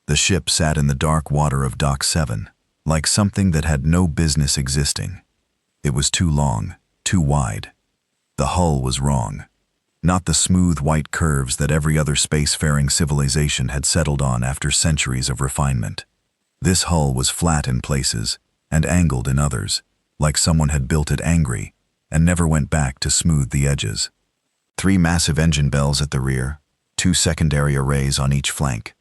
The ship sat in the dark water of Dock 7, like something that had no business existing. It was too long, too wide. The hull was wrong. Not the smooth white curves that every other spacefaring civilization had settled on after centuries of refinement. This hull was flat in places and angled in others, like someone had built it angry and never went back to smooth the edges. 3 massive engine bells at the rear, 2 secondary arrays on each flank.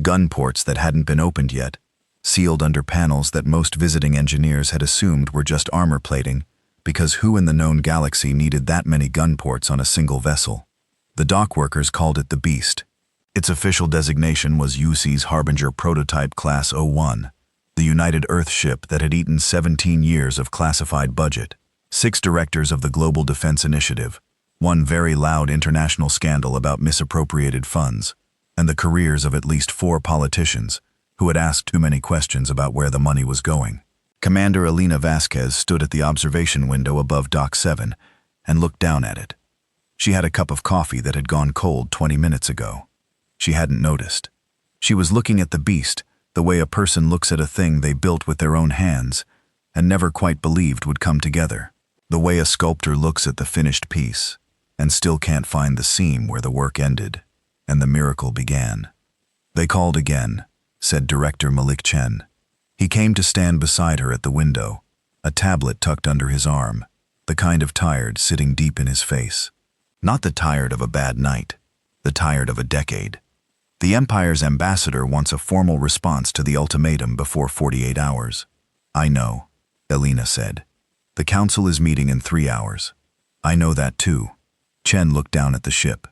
Gun ports that hadn't been opened yet, sealed under panels that most visiting engineers had assumed were just armor plating, because who in the known galaxy needed that many gun ports on a single vessel? The dockworkers called it the Beast. Its official designation was UC's Harbinger Prototype Class 01, the United Earth ship that had eaten 17 years of classified budget, 6 directors of the Global Defense Initiative, 1 very loud international scandal about misappropriated funds, and the careers of at least 4 politicians who had asked too many questions about where the money was going. Commander Elena Vasquez stood at the observation window above Dock 7 and looked down at it. She had a cup of coffee that had gone cold 20 minutes ago. She hadn't noticed. She was looking at the Beast the way a person looks at a thing they built with their own hands and never quite believed would come together. The way a sculptor looks at the finished piece and still can't find the seam where the work ended and the miracle began. "They called again," said Director Malik Chen. He came to stand beside her at the window, a tablet tucked under his arm, the kind of tired sitting deep in his face. Not the tired of a bad night, the tired of a decade. The Empire's ambassador wants a formal response to the ultimatum before 48 hours. "I know," Elena said. "The council is meeting in 3 hours. I know that too." Chen looked down at the ship.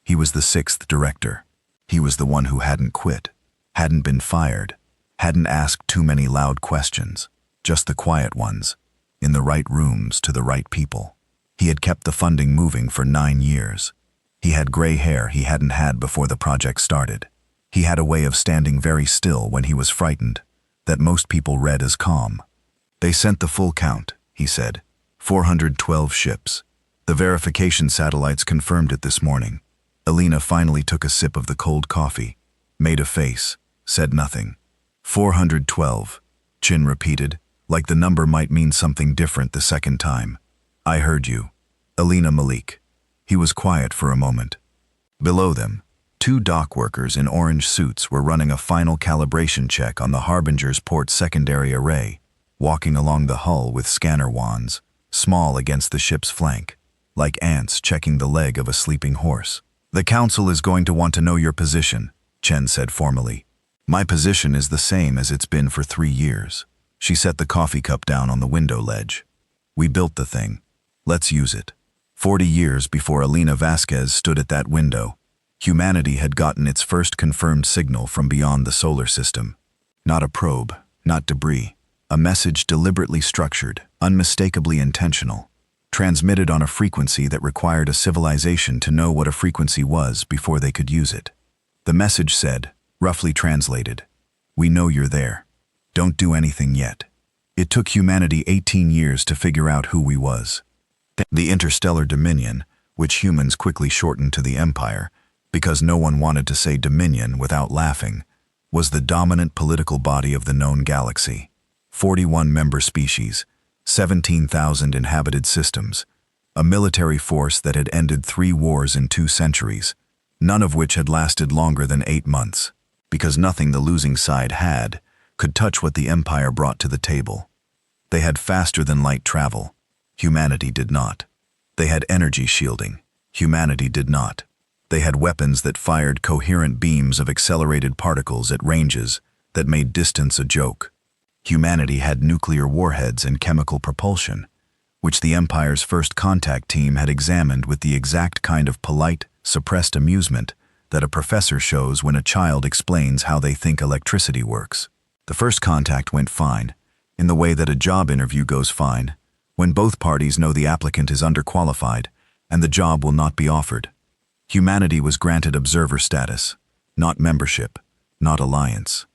He was the 6th director. He was the one who hadn't quit, hadn't been fired, hadn't asked too many loud questions, just the quiet ones, in the right rooms to the right people. He had kept the funding moving for 9 years. He had gray hair he hadn't had before the project started. He had a way of standing very still when he was frightened, that most people read as calm. "They sent the full count," he said. 412 ships. The verification satellites confirmed it this morning. Elena finally took a sip of the cold coffee, made a face, said nothing. 412, Chin repeated, like the number might mean something different the second time. "I heard you. Elena Malik." He was quiet for a moment. Below them, 2 dock workers in orange suits were running a final calibration check on the Harbinger's port secondary array, walking along the hull with scanner wands, small against the ship's flank, like ants checking the leg of a sleeping horse. "The council is going to want to know your position," Chen said formally. "My position is the same as it's been for 3 years. She set the coffee cup down on the window ledge. "We built the thing. Let's use it." 40 years before Elena Vasquez stood at that window, humanity had gotten its first confirmed signal from beyond the solar system. Not a probe, not debris. A message deliberately structured, unmistakably intentional, transmitted on a frequency that required a civilization to know what a frequency was before they could use it. The message said, roughly translated, "We know you're there. Don't do anything yet." It took humanity 18 years to figure out who we was. The interstellar dominion, which humans quickly shortened to the Empire, because no one wanted to say dominion without laughing, was the dominant political body of the known galaxy. 41 member species, 17,000 inhabited systems, a military force that had ended 3 wars in 2 centuries, none of which had lasted longer than 8 months, because nothing the losing side had could touch what the Empire brought to the table. They had faster-than-light travel. Humanity did not. They had energy shielding. Humanity did not. They had weapons that fired coherent beams of accelerated particles at ranges that made distance a joke. Humanity had nuclear warheads and chemical propulsion, which the Empire's first contact team had examined with the exact kind of polite, suppressed amusement that a professor shows when a child explains how they think electricity works. The first contact went fine, in the way that a job interview goes fine, when both parties know the applicant is underqualified and the job will not be offered. Humanity was granted observer status, not membership, not alliance.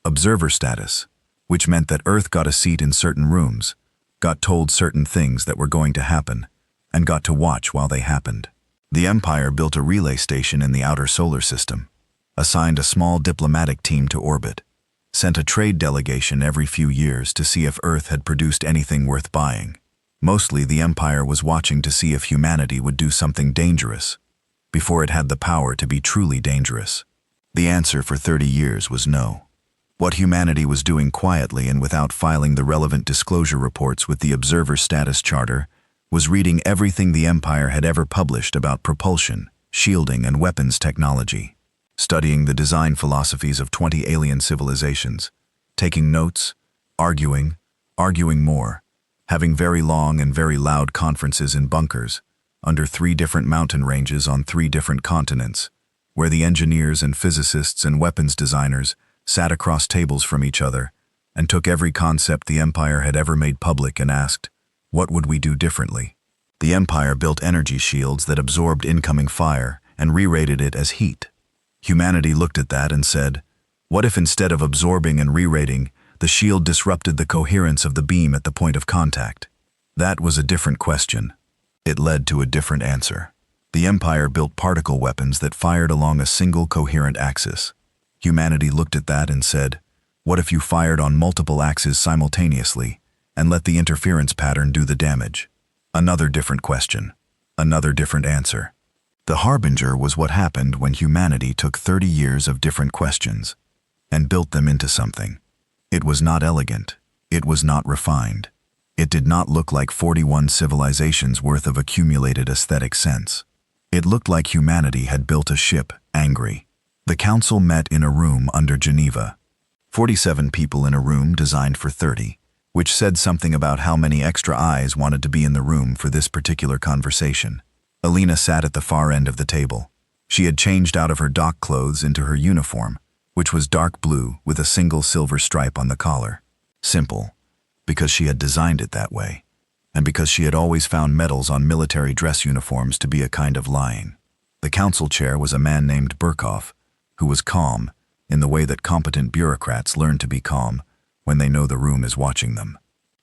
Observer status, which meant that Earth got a seat in certain rooms, got told certain things that were going to happen, and got to watch while they happened. The Empire built a relay station in the outer solar system. assigned a small diplomatic team to orbit, sent a trade delegation every few years to see if Earth had produced anything worth buying. Mostly the Empire was watching to see if humanity would do something dangerous before it had the power to be truly dangerous. The answer for 30 years was no. What humanity was doing quietly and without filing the relevant disclosure reports with the Observer Status Charter was reading everything the Empire had ever published about propulsion, shielding, and weapons technology, studying the design philosophies of 20 alien civilizations, taking notes, arguing more, having very long and very loud conferences in bunkers, under 3 different mountain ranges on 3 different continents, where the engineers and physicists and weapons designers sat across tables from each other and took every concept the Empire had ever made public and asked, what would we do differently? The Empire built energy shields that absorbed incoming fire and re-rated it as heat. Humanity looked at that and said, what if instead of absorbing and re-rating, the shield disrupted the coherence of the beam at the point of contact? That was a different question. It led to a different answer. The Empire built particle weapons that fired along a single coherent axis. Humanity looked at that and said, what if you fired on multiple axes simultaneously and let the interference pattern do the damage? Another different question. Another different answer. The harbinger was what happened when humanity took 30 years of different questions and built them into something. It was not elegant. It was not refined. It did not look like 41 civilizations worth of accumulated aesthetic sense. It looked like humanity had built a ship, angry. The council met in a room under Geneva. 47 people in a room designed for 30, which said something about how many extra eyes wanted to be in the room for this particular conversation. Alina sat at the far end of the table. She had changed out of her dock clothes into her uniform, which was dark blue with a single silver stripe on the collar. Simple, because she had designed it that way, and because she had always found medals on military dress uniforms to be a kind of lying. The council chair was a man named Burkhoff, who was calm, in the way that competent bureaucrats learn to be calm when they know the room is watching them.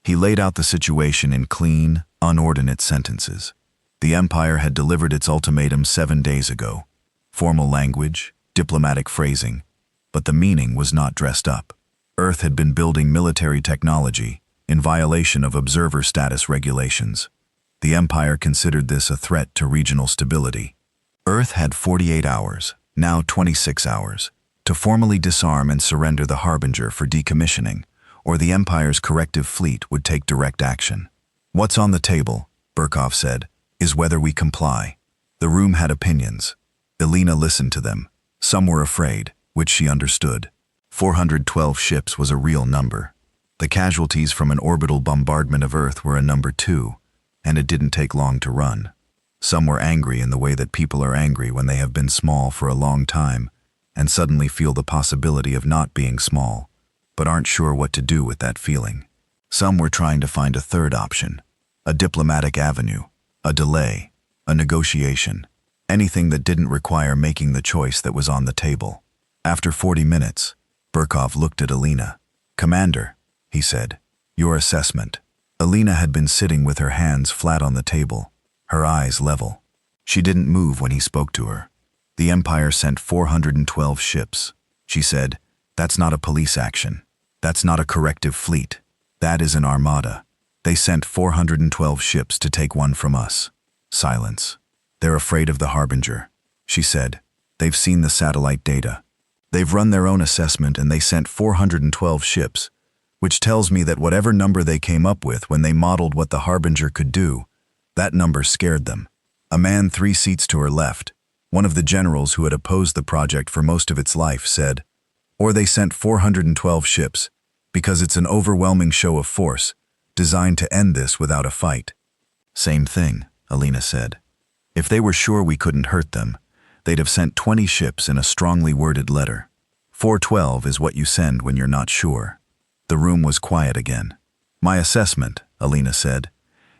He laid out the situation in clean, unordinate sentences. The Empire had delivered its ultimatum 7 days ago. Formal language, diplomatic phrasing, but the meaning was not dressed up. Earth had been building military technology in violation of observer status regulations. The Empire considered this a threat to regional stability. Earth had 48 hours, now 26 hours, to formally disarm and surrender the Harbinger for decommissioning, or the Empire's corrective fleet would take direct action. What's on the table, Burkhoff said, is whether we comply. The room had opinions. Alina listened to them. Some were afraid, which she understood. 412 ships was a real number. The casualties from an orbital bombardment of Earth were a number too, and it didn't take long to run. Some were angry in the way that people are angry when they have been small for a long time and suddenly feel the possibility of not being small, but aren't sure what to do with that feeling. Some were trying to find a third option, a diplomatic avenue, a delay, a negotiation, anything that didn't require making the choice that was on the table. After 40 minutes, Burkhoff looked at Alina. "Commander," he said, "your assessment." Alina had been sitting with her hands flat on the table, her eyes level. She didn't move when he spoke to her. "The Empire sent 412 ships," she said. "That's not a police action. That's not a corrective fleet. That is an armada. They sent 412 ships to take one from us." Silence. "They're afraid of the Harbinger," she said. "They've seen the satellite data. They've run their own assessment and they sent 412 ships, which tells me that whatever number they came up with when they modeled what the Harbinger could do, that number scared them." A man 3 seats to her left, one of the generals who had opposed the project for most of its life, said, "Or they sent 412 ships because it's an overwhelming show of force, designed to end this without a fight." "Same thing," Alina said. "If they were sure we couldn't hurt them, they'd have sent 20 ships in a strongly worded letter. 412 is what you send when you're not sure." The room was quiet again. "My assessment," Alina said,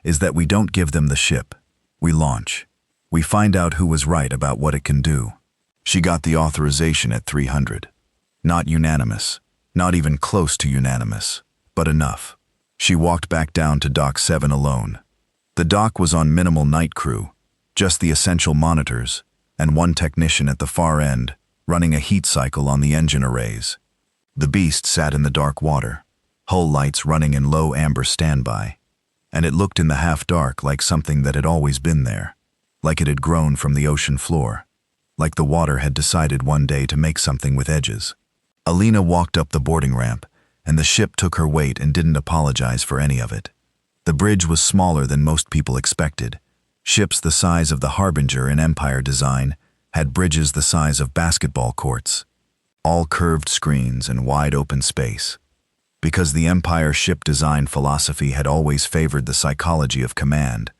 "is that we don't give them the ship. We launch. We find out who was right about what it can do." She got the authorization at 300. Not unanimous, not even close to unanimous, but enough. She walked back down to Dock 7 alone. The dock was on minimal night crew, just the essential monitors, and one technician at the far end, running a heat cycle on the engine arrays. The beast sat in the dark water, hull lights running in low amber standby, and it looked in the half-dark like something that had always been there, like it had grown from the ocean floor, like the water had decided one day to make something with edges. Alina walked up the boarding ramp, and the ship took her weight and didn't apologize for any of it. The bridge was smaller than most people expected. Ships the size of the Harbinger in Empire design had bridges the size of basketball courts, all curved screens and wide open space. Because the Empire ship design philosophy had always favored the psychology of command,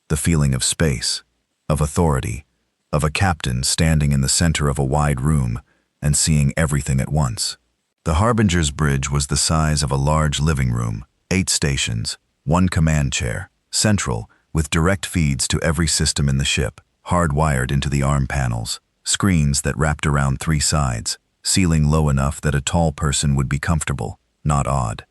the feeling of space, of authority, of a captain standing in the center of a wide room and seeing everything at once. The Harbinger's bridge was the size of a large living room, 8 stations, 1 command chair, central, with direct feeds to every system in the ship, hardwired into the arm panels, screens that wrapped around 3 sides, ceiling low enough that a tall person would be comfortable, not odd.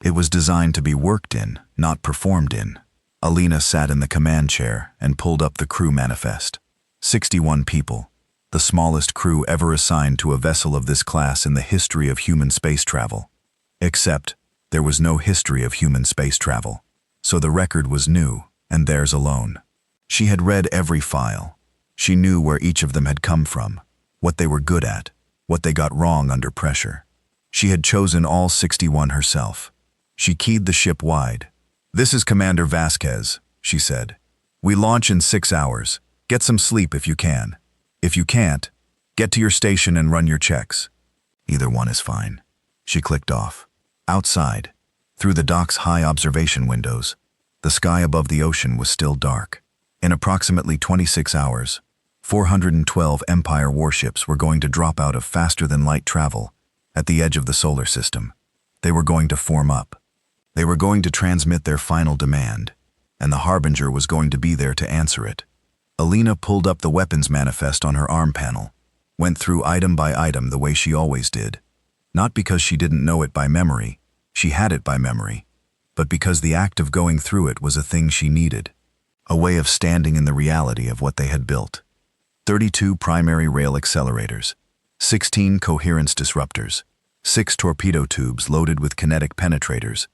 It was designed to be worked in, not performed in. Alina sat in the command chair and pulled up the crew manifest. 61 people, the smallest crew ever assigned to a vessel of this class in the history of human space travel. Except, there was no history of human space travel, so the record was new, and theirs alone. She had read every file. She knew where each of them had come from, what they were good at, what they got wrong under pressure. She had chosen all 61 herself. She keyed the ship wide. "This is Commander Vasquez," she said. "We launch in 6 hours. Get some sleep if you can. If you can't, get to your station and run your checks." "Either one is fine." She clicked off. Outside, through the dock's high observation windows, the sky above the ocean was still dark. In approximately 26 hours, 412 Empire warships were going to drop out of faster-than-light travel at the edge of the solar system. They were going to form up. They were going to transmit their final demand, and the Harbinger was going to be there to answer it. Alina pulled up the weapons manifest on her arm panel, went through item by item the way she always did. Not because she didn't know it by memory, she had it by memory, but because the act of going through it was a thing she needed, a way of standing in the reality of what they had built. 32 primary rail accelerators, 16 coherence disruptors, 6 torpedo tubes loaded with kinetic penetrators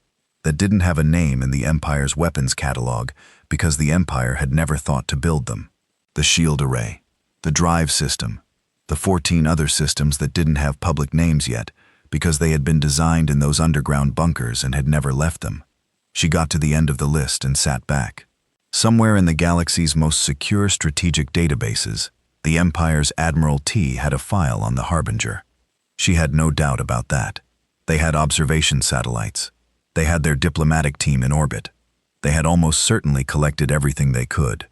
that didn't have a name in the Empire's weapons catalog because the Empire had never thought to build them. The shield array, the drive system, the 14 other systems that didn't have public names yet because they had been designed in those underground bunkers and had never left them. She got to the end of the list and sat back. Somewhere in the galaxy's most secure strategic databases, the Empire's Admiral T had a file on the Harbinger. She had no doubt about that. They had observation satellites. They had their diplomatic team in orbit. They had almost certainly collected everything they could.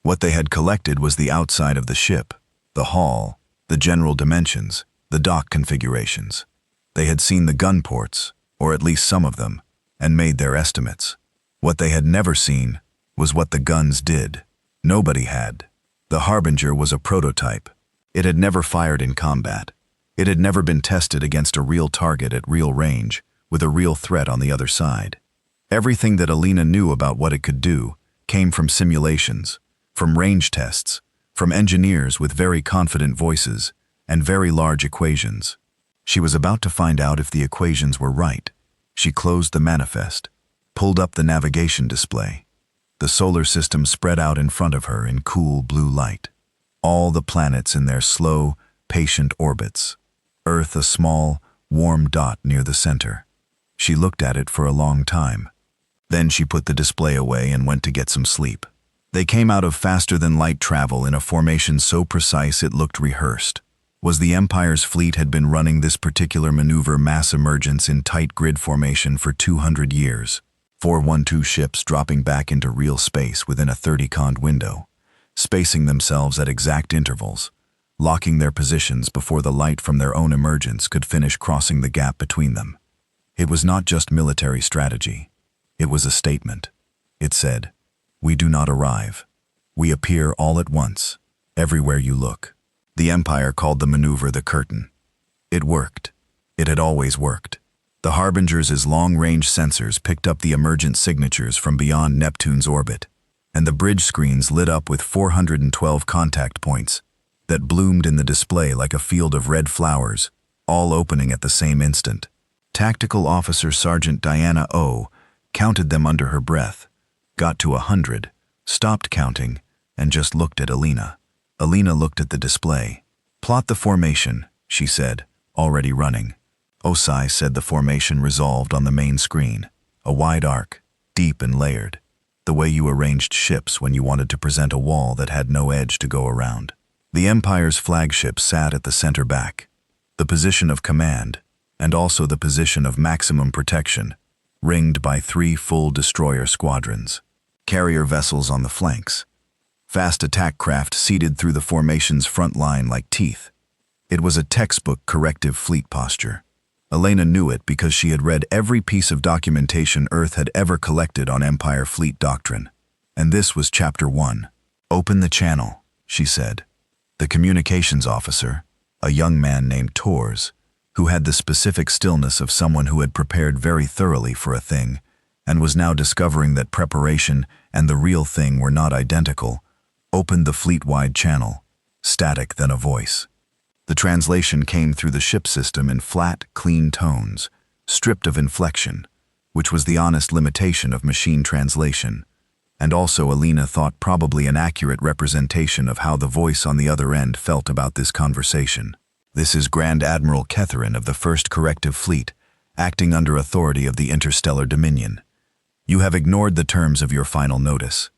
What they had collected was the outside of the ship, the hull, the general dimensions, the dock configurations. They had seen the gun ports, or at least some of them, and made their estimates. What they had never seen was what the guns did. Nobody had. The Harbinger was a prototype. It had never fired in combat. It had never been tested against a real target at real range, with a real threat on the other side. Everything that Alina knew about what it could do came from simulations, from range tests, from engineers with very confident voices and very large equations. She was about to find out if the equations were right. She closed the manifest, pulled up the navigation display. The solar system spread out in front of her in cool blue light. All the planets in their slow, patient orbits. Earth a small, warm dot near the center. She looked at it for a long time. Then she put the display away and went to get some sleep. They came out of faster-than-light travel in a formation so precise it looked rehearsed. Was the Empire's fleet had been running this particular maneuver mass emergence in tight grid formation for 200 years. 412 ships dropping back into real space within a 30-cond window, spacing themselves at exact intervals, locking their positions before the light from their own emergence could finish crossing the gap between them. It was not just military strategy. It was a statement. It said, "We do not arrive. We appear all at once, everywhere you look." The Empire called the maneuver the curtain. It worked. It had always worked. The Harbinger's long-range sensors picked up the emergent signatures from beyond Neptune's orbit, and the bridge screens lit up with 412 contact points, that bloomed in the display like a field of red flowers, all opening at the same instant. Tactical Officer Sergeant Diana O. counted them under her breath, got to 100, stopped counting, and just looked at Alina. Alina looked at the display. "Plot the formation," she said, already running. Osai said the formation resolved on the main screen, a wide arc, deep and layered, the way you arranged ships when you wanted to present a wall that had no edge to go around. The Empire's flagship sat at the center back, the position of command, and also the position of maximum protection, ringed by 3 full destroyer squadrons, carrier vessels on the flanks, fast attack craft seated through the formation's front line like teeth. It was a textbook corrective fleet posture. Elena knew it because she had read every piece of documentation Earth had ever collected on Empire fleet doctrine. And this was Chapter 1. "Open the channel," she said. The communications officer, a young man named Tors, who had the specific stillness of someone who had prepared very thoroughly for a thing, and was now discovering that preparation and the real thing were not identical, opened the fleet-wide channel, static than a voice. The translation came through the ship system in flat, clean tones, stripped of inflection, which was the honest limitation of machine translation, and also Alina thought probably an accurate representation of how the voice on the other end felt about this conversation. "This is Grand Admiral Ketharin of the 1st Corrective Fleet, acting under authority of the Interstellar Dominion. You have ignored the terms of your final notice.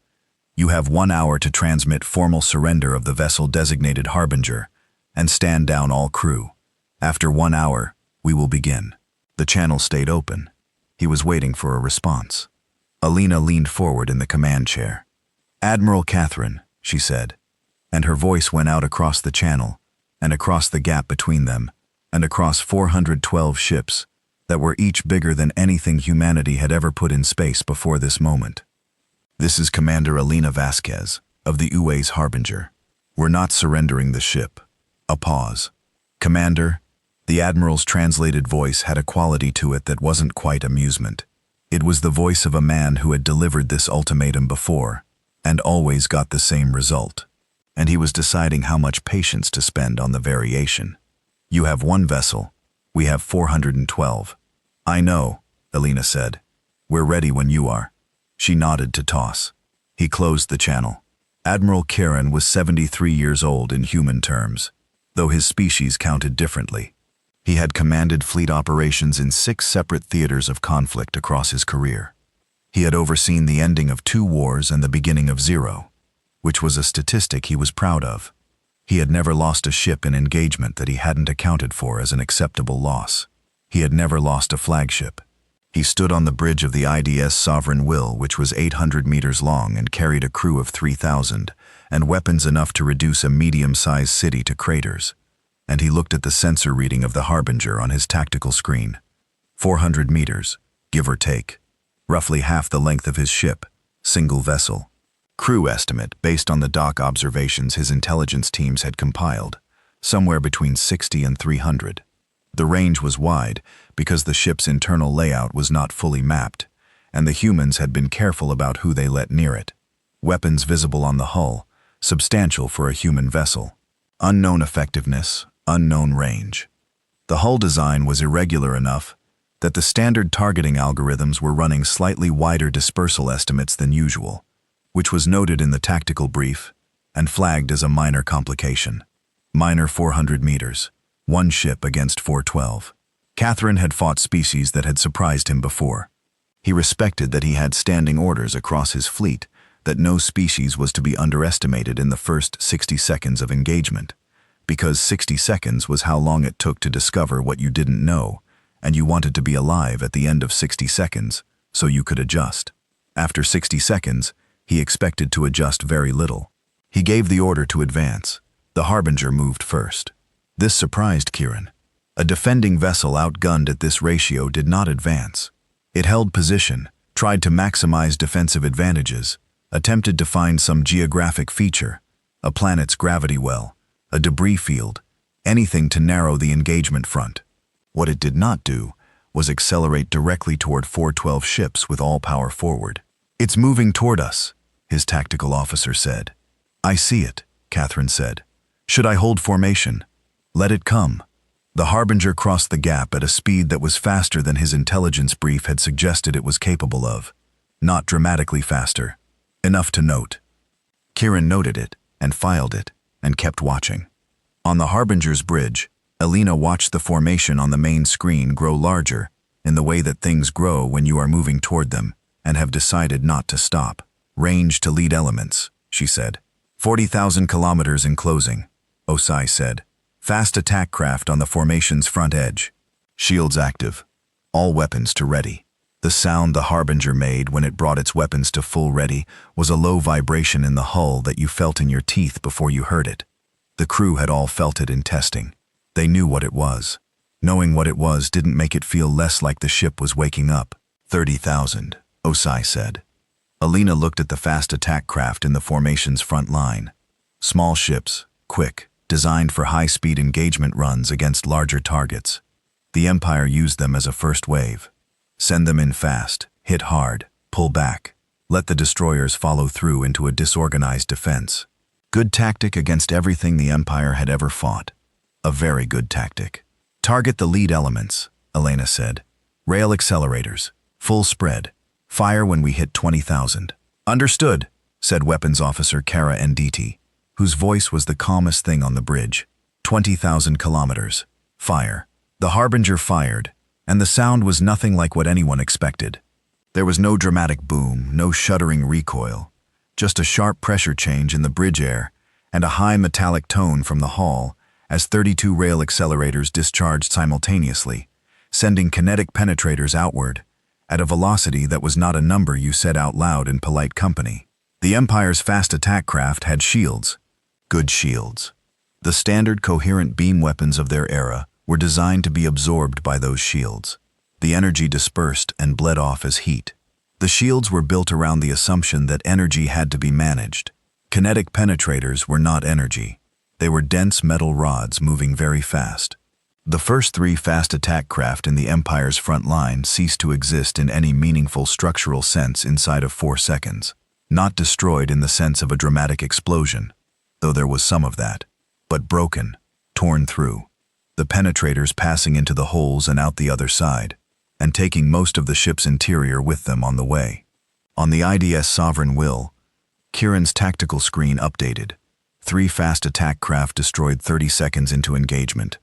You have 1 hour to transmit formal surrender of the vessel designated Harbinger, and stand down all crew. After 1 hour, we will begin." The channel stayed open. He was waiting for a response. Alina leaned forward in the command chair. "Admiral Catherine," she said, and her voice went out across the channel, and across the gap between them, and across 412 ships that were each bigger than anything humanity had ever put in space before this moment. "This is Commander Alina Vasquez of the UA's Harbinger. We're not surrendering the ship." A pause. "Commander," the Admiral's translated voice had a quality to it that wasn't quite amusement. It was the voice of a man who had delivered this ultimatum before, and always got the same result. And he was deciding how much patience to spend on the variation. "You have 1 vessel. We have 412. "I know," Alina said. "We're ready when you are." She nodded to Toss. He closed the channel. Admiral Kieran was 73 years old in human terms, though his species counted differently. He had commanded fleet operations in 6 separate theaters of conflict across his career. He had overseen the ending of 2 wars and the beginning of 0, which was a statistic he was proud of. He had never lost a ship in engagement that he hadn't accounted for as an acceptable loss. He had never lost a flagship. He stood on the bridge of the IDS Sovereign Will, which was 800 meters long and carried a crew of 3,000, and weapons enough to reduce a medium-sized city to craters. And he looked at the sensor reading of the Harbinger on his tactical screen. 400 meters, give or take. Roughly half the length of his ship, single vessel. Crew estimate based on the dock observations his intelligence teams had compiled, somewhere between 60 and 300. The range was wide because the ship's internal layout was not fully mapped, and the humans had been careful about who they let near it. Weapons visible on the hull, substantial for a human vessel. Unknown effectiveness, unknown range. The hull design was irregular enough that the standard targeting algorithms were running slightly wider dispersal estimates than usual, which was noted in the tactical brief and flagged as a minor complication. Minor 400 meters, 1 ship against 412. Catherine had fought species that had surprised him before. He respected that he had standing orders across his fleet that no species was to be underestimated in the first 60 seconds of engagement, because 60 seconds was how long it took to discover what you didn't know, and you wanted to be alive at the end of 60 seconds, so you could adjust. After 60 seconds, he expected to adjust very little. He gave the order to advance. The Harbinger moved first. This surprised Kieran. A defending vessel outgunned at this ratio did not advance. It held position, tried to maximize defensive advantages, attempted to find some geographic feature, a planet's gravity well, a debris field, anything to narrow the engagement front. What it did not do was accelerate directly toward 412 ships with all power forward. "It's moving toward us," his tactical officer said. "I see it," Catherine said. Should I hold formation? Let it come. The Harbinger crossed the gap at a speed that was faster than his intelligence brief had suggested it was capable of. Not dramatically faster. Enough to note. Kieran noted it, and filed it, and kept watching. On the Harbinger's bridge, Alina watched the formation on the main screen grow larger, in the way that things grow when you are moving toward them, and have decided not to stop. Range to lead elements, she said. 40,000 kilometers in closing, Osai said. Fast attack craft on the formation's front edge. Shields active. All weapons to ready. The sound the Harbinger made when it brought its weapons to full ready was a low vibration in the hull that you felt in your teeth before you heard it. The crew had all felt it in testing. They knew what it was. Knowing what it was didn't make it feel less like the ship was waking up. 30,000, Osai said. Alina looked at the fast attack craft in the formation's front line. Small ships, quick, designed for high-speed engagement runs against larger targets. The Empire used them as a first wave. Send them in fast, hit hard, pull back. Let the destroyers follow through into a disorganized defense. Good tactic against everything the Empire had ever fought. A very good tactic. Target the lead elements, Elena said. Rail accelerators. Full spread. Fire when we hit 20,000. Understood, said Weapons Officer Kara Nditi, whose voice was the calmest thing on the bridge. 20,000 kilometers. Fire. The Harbinger fired, and the sound was nothing like what anyone expected. There was no dramatic boom, no shuddering recoil, just a sharp pressure change in the bridge air and a high metallic tone from the hull as 32 rail accelerators discharged simultaneously, sending kinetic penetrators outward at a velocity that was not a number you said out loud in polite company. The Empire's fast attack craft had shields. Good shields. The standard coherent beam weapons of their era were designed to be absorbed by those shields. The energy dispersed and bled off as heat. The shields were built around the assumption that energy had to be managed. Kinetic penetrators were not energy. They were dense metal rods moving very fast. The first 3 fast attack craft in the Empire's front line ceased to exist in any meaningful structural sense inside of 4 seconds. Not destroyed in the sense of a dramatic explosion, though there was some of that, but broken, torn through. The penetrators passing into the holes and out the other side, and taking most of the ship's interior with them on the way. On the IDS Sovereign Will, Kieran's tactical screen updated. 3 fast attack craft destroyed 30 seconds into engagement.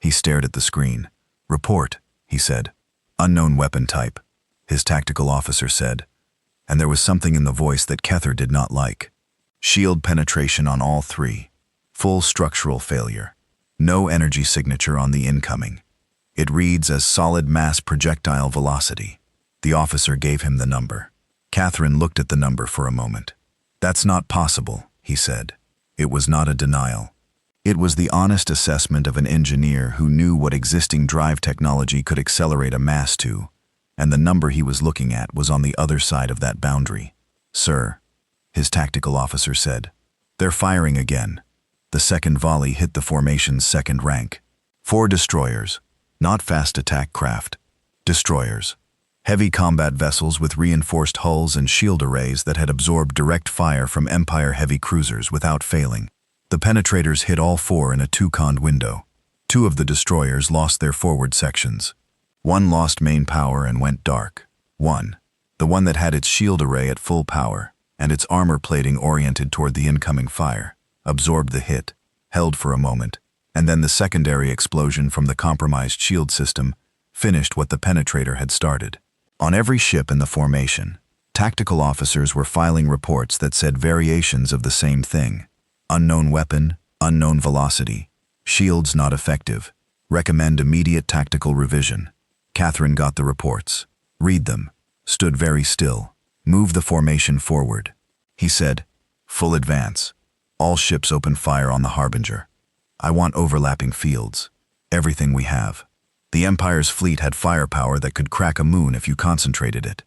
He stared at the screen. Report, he said. Unknown weapon type, his tactical officer said, and there was something in the voice that Kether did not like. Shield penetration on all 3. Full structural failure. No energy signature on the incoming. It reads as solid mass projectile velocity. The officer gave him the number. Catherine looked at the number for a moment. That's not possible, he said. It was not a denial. It was the honest assessment of an engineer who knew what existing drive technology could accelerate a mass to, and the number he was looking at was on the other side of that boundary. Sir, his tactical officer said. They're firing again. The second volley hit the formation's second rank. 4 destroyers, not fast attack craft. Destroyers. Heavy combat vessels with reinforced hulls and shield arrays that had absorbed direct fire from Empire heavy cruisers without failing. The penetrators hit all 4 in a 2-cond window. 2 of the destroyers lost their forward sections. 1 lost main power and went dark. 1, the one that had its shield array at full power and its armor plating oriented toward the incoming fire, absorbed the hit, held for a moment, and then the secondary explosion from the compromised shield system finished what the penetrator had started. On every ship in the formation, tactical officers were filing reports that said variations of the same thing. Unknown weapon, unknown velocity, shields not effective, recommend immediate tactical revision. Catherine got the reports. Read them. Stood very still. Move the formation forward. He said, full advance. All ships open fire on the Harbinger. I want overlapping fields. Everything we have. The Empire's fleet had firepower that could crack a moon if you concentrated it.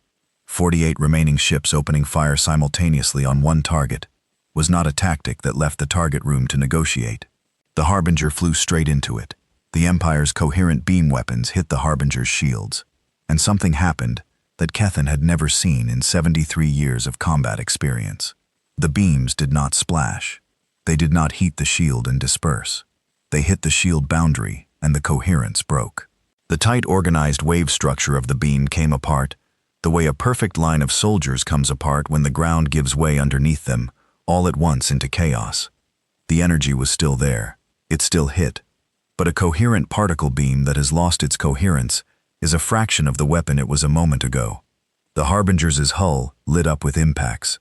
48 remaining ships opening fire simultaneously on one target was not a tactic that left the target room to negotiate. The Harbinger flew straight into it. The Empire's coherent beam weapons hit the Harbinger's shields, and something happened that Kethen had never seen in 73 years of combat experience. The beams did not splash. They did not heat the shield and disperse. They hit the shield boundary, and the coherence broke. The tight organized wave structure of the beam came apart, the way a perfect line of soldiers comes apart when the ground gives way underneath them, all at once into chaos. The energy was still there. It still hit. But a coherent particle beam that has lost its coherence is a fraction of the weapon it was a moment ago. The Harbinger's hull lit up with impacts.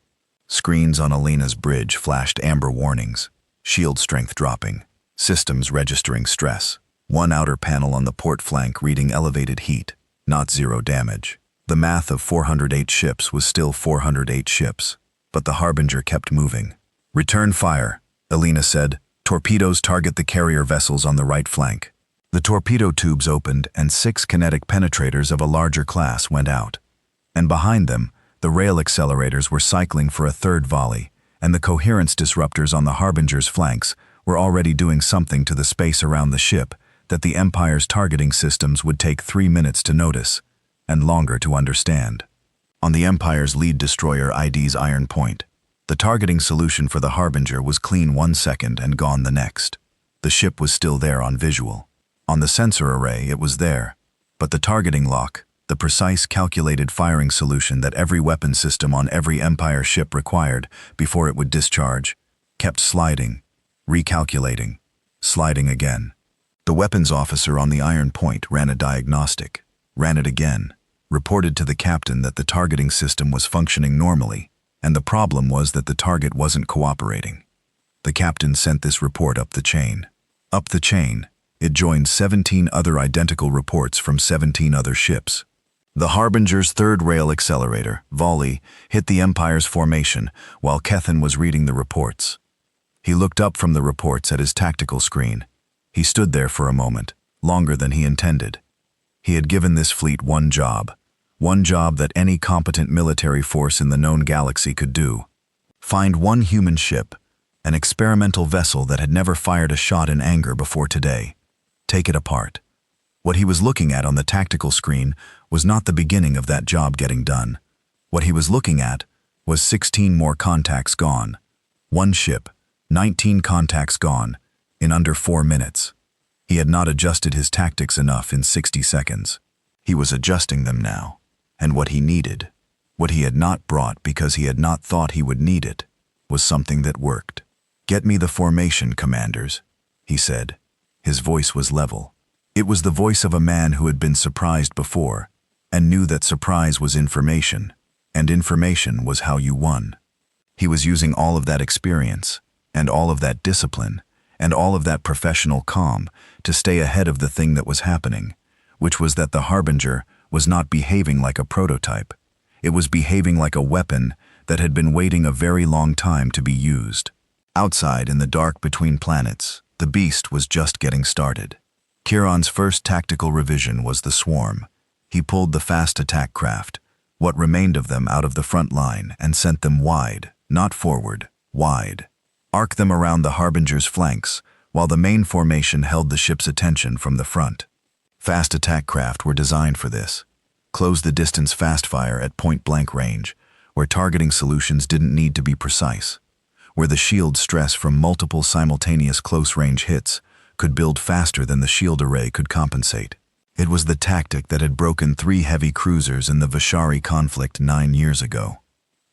Screens on Alina's bridge flashed amber warnings, shield strength dropping, systems registering stress. One outer panel on the port flank reading elevated heat, not zero damage. The math of 408 ships was still 408 ships, but the Harbinger kept moving. "Return fire," Alina said. "Torpedoes target the carrier vessels on the right flank." The torpedo tubes opened and 6 kinetic penetrators of a larger class went out. And behind them, the rail accelerators were cycling for a third volley, and the coherence disruptors on the Harbinger's flanks were already doing something to the space around the ship that the Empire's targeting systems would take 3 minutes to notice, and longer to understand. On the Empire's lead destroyer ID's Iron Point, the targeting solution for the Harbinger was clean 1 second and gone the next. The ship was still there on visual. On the sensor array, it was there. But the targeting lock, the precise calculated firing solution that every weapon system on every Empire ship required before it would discharge, kept sliding, recalculating, sliding again. The weapons officer on the Iron Point ran a diagnostic, ran it again, reported to the captain that the targeting system was functioning normally, and the problem was that the target wasn't cooperating. The captain sent this report up the chain. Up the chain, it joined 17 other identical reports from 17 other ships. The Harbinger's third rail accelerator, volley, hit the Empire's formation while Kethen was reading the reports. He looked up from the reports at his tactical screen. He stood there for a moment, longer than he intended. He had given this fleet one job that any competent military force in the known galaxy could do. Find one human ship, an experimental vessel that had never fired a shot in anger before today. Take it apart. What he was looking at on the tactical screen was not the beginning of that job getting done. What he was looking at was 16 more contacts gone. One ship, 19 contacts gone, in under 4 minutes. He had not adjusted his tactics enough in 60 seconds. He was adjusting them now. And what he needed, what he had not brought because he had not thought he would need it, was something that worked. "Get me the formation, commanders," he said. His voice was level. It was the voice of a man who had been surprised before, and knew that surprise was information, and information was how you won. He was using all of that experience, and all of that discipline, and all of that professional calm to stay ahead of the thing that was happening, which was that the Harbinger was not behaving like a prototype. It was behaving like a weapon that had been waiting a very long time to be used. Outside in the dark between planets, the beast was just getting started. Kieran's first tactical revision was the swarm. He pulled the fast attack craft, what remained of them, out of the front line and sent them wide, not forward, wide. Arc them around the Harbinger's flanks, while the main formation held the ship's attention from the front. Fast attack craft were designed for this. Close the distance fast fire at point-blank range, where targeting solutions didn't need to be precise, where the shield stress from multiple simultaneous close-range hits could build faster than the shield array could compensate. It was the tactic that had broken 3 heavy cruisers in the Vishari conflict 9 years ago.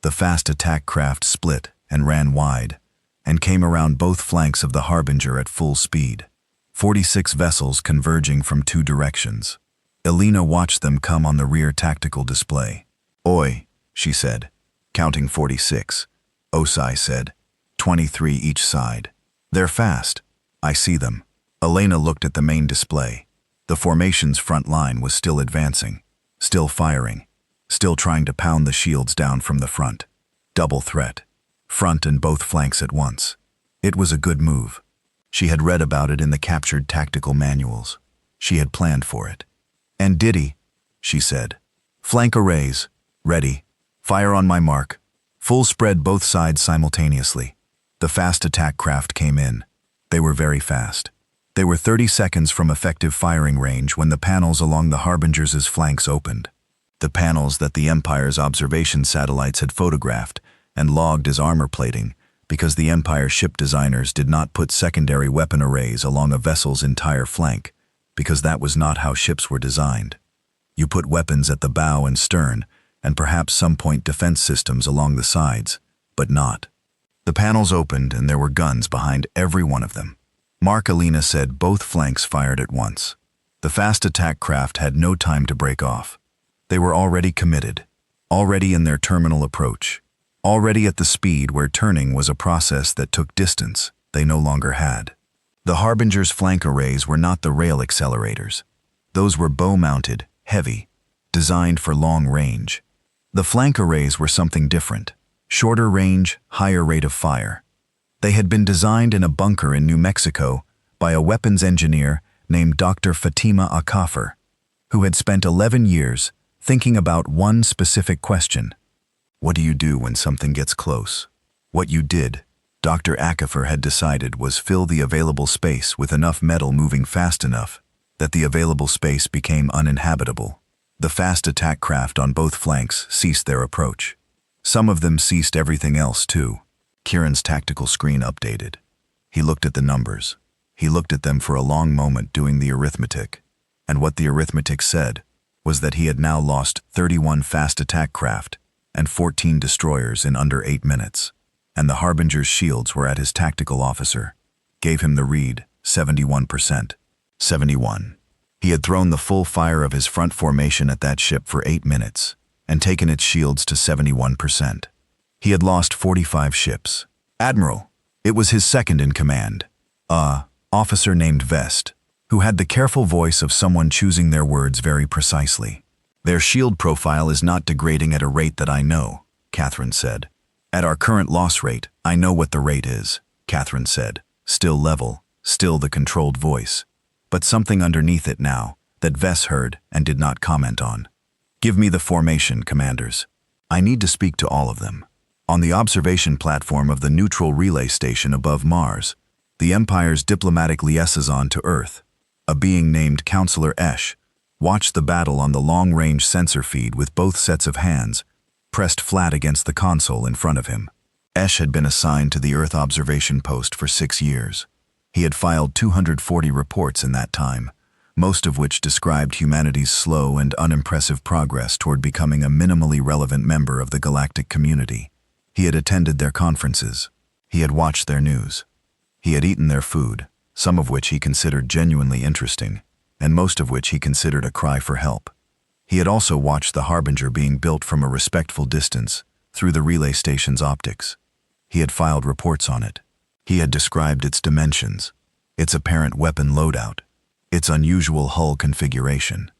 The fast attack craft split and ran wide, and came around both flanks of the Harbinger at full speed. 46 vessels converging from 2 directions. Alina watched them come on the rear tactical display. "Oi," she said, counting 46. Osai said, 23 each side. "They're fast. I see them." Elena looked at the main display. The formation's front line was still advancing, still firing, still trying to pound the shields down from the front. Double threat. Front and both flanks at once. It was a good move. She had read about it in the captured tactical manuals. She had planned for it. "And Diddy," she said. "Flank arrays. Ready. Fire on my mark. Full spread both sides simultaneously." The fast attack craft came in. They were very fast. They were 30 seconds from effective firing range when the panels along the Harbinger's flanks opened. The panels that the Empire's observation satellites had photographed and logged as armor plating because the Empire ship designers did not put secondary weapon arrays along a vessel's entire flank, because that was not how ships were designed. You put weapons at the bow and stern, and perhaps some point defense systems along the sides, but not. The panels opened and there were guns behind every one of them. Mark Alina said both flanks fired at once. The fast attack craft had no time to break off. They were already committed, already in their terminal approach, already at the speed where turning was a process that took distance they no longer had. The Harbinger's flank arrays were not the rail accelerators. Those were bow-mounted, heavy, designed for long range. The flank arrays were something different. Shorter range, higher rate of fire. They had been designed in a bunker in New Mexico by a weapons engineer named Dr. Fatima Akafar, who had spent 11 years thinking about one specific question. What do you do when something gets close? What you did, Dr. Akafar had decided, was fill the available space with enough metal moving fast enough that the available space became uninhabitable. The fast attack craft on both flanks ceased their approach. Some of them ceased everything else too. Kieran's tactical screen updated. He looked at the numbers. He looked at them for a long moment doing the arithmetic. And what the arithmetic said was that he had now lost 31 fast attack craft and 14 destroyers in under 8 minutes. And the Harbinger's shields were at his tactical officer. Gave him the read, 71%. 71. He had thrown the full fire of his front formation at that ship for 8 minutes and taken its shields to 71%. He had lost 45 ships. Admiral, it was his second in command. Officer named Vest, who had the careful voice of someone choosing their words very precisely. Their shield profile is not degrading at a rate that I know, Catherine said. At our current loss rate, I know what the rate is, Catherine said. Still level, still the controlled voice. But something underneath it now that Vess heard and did not comment on. Give me the formation, commanders. I need to speak to all of them. On the observation platform of the neutral relay station above Mars, the Empire's diplomatic liaison to Earth, a being named Counselor Esh, watched the battle on the long-range sensor feed with both sets of hands pressed flat against the console in front of him. Esh had been assigned to the Earth observation post for 6 years. He had filed 240 reports in that time, most of which described humanity's slow and unimpressive progress toward becoming a minimally relevant member of the galactic community. He had attended their conferences. He had watched their news. He had eaten their food, some of which he considered genuinely interesting, and most of which he considered a cry for help. He had also watched the Harbinger being built from a respectful distance through the relay station's optics. He had filed reports on it. He had described its dimensions, its apparent weapon loadout, its unusual hull configuration.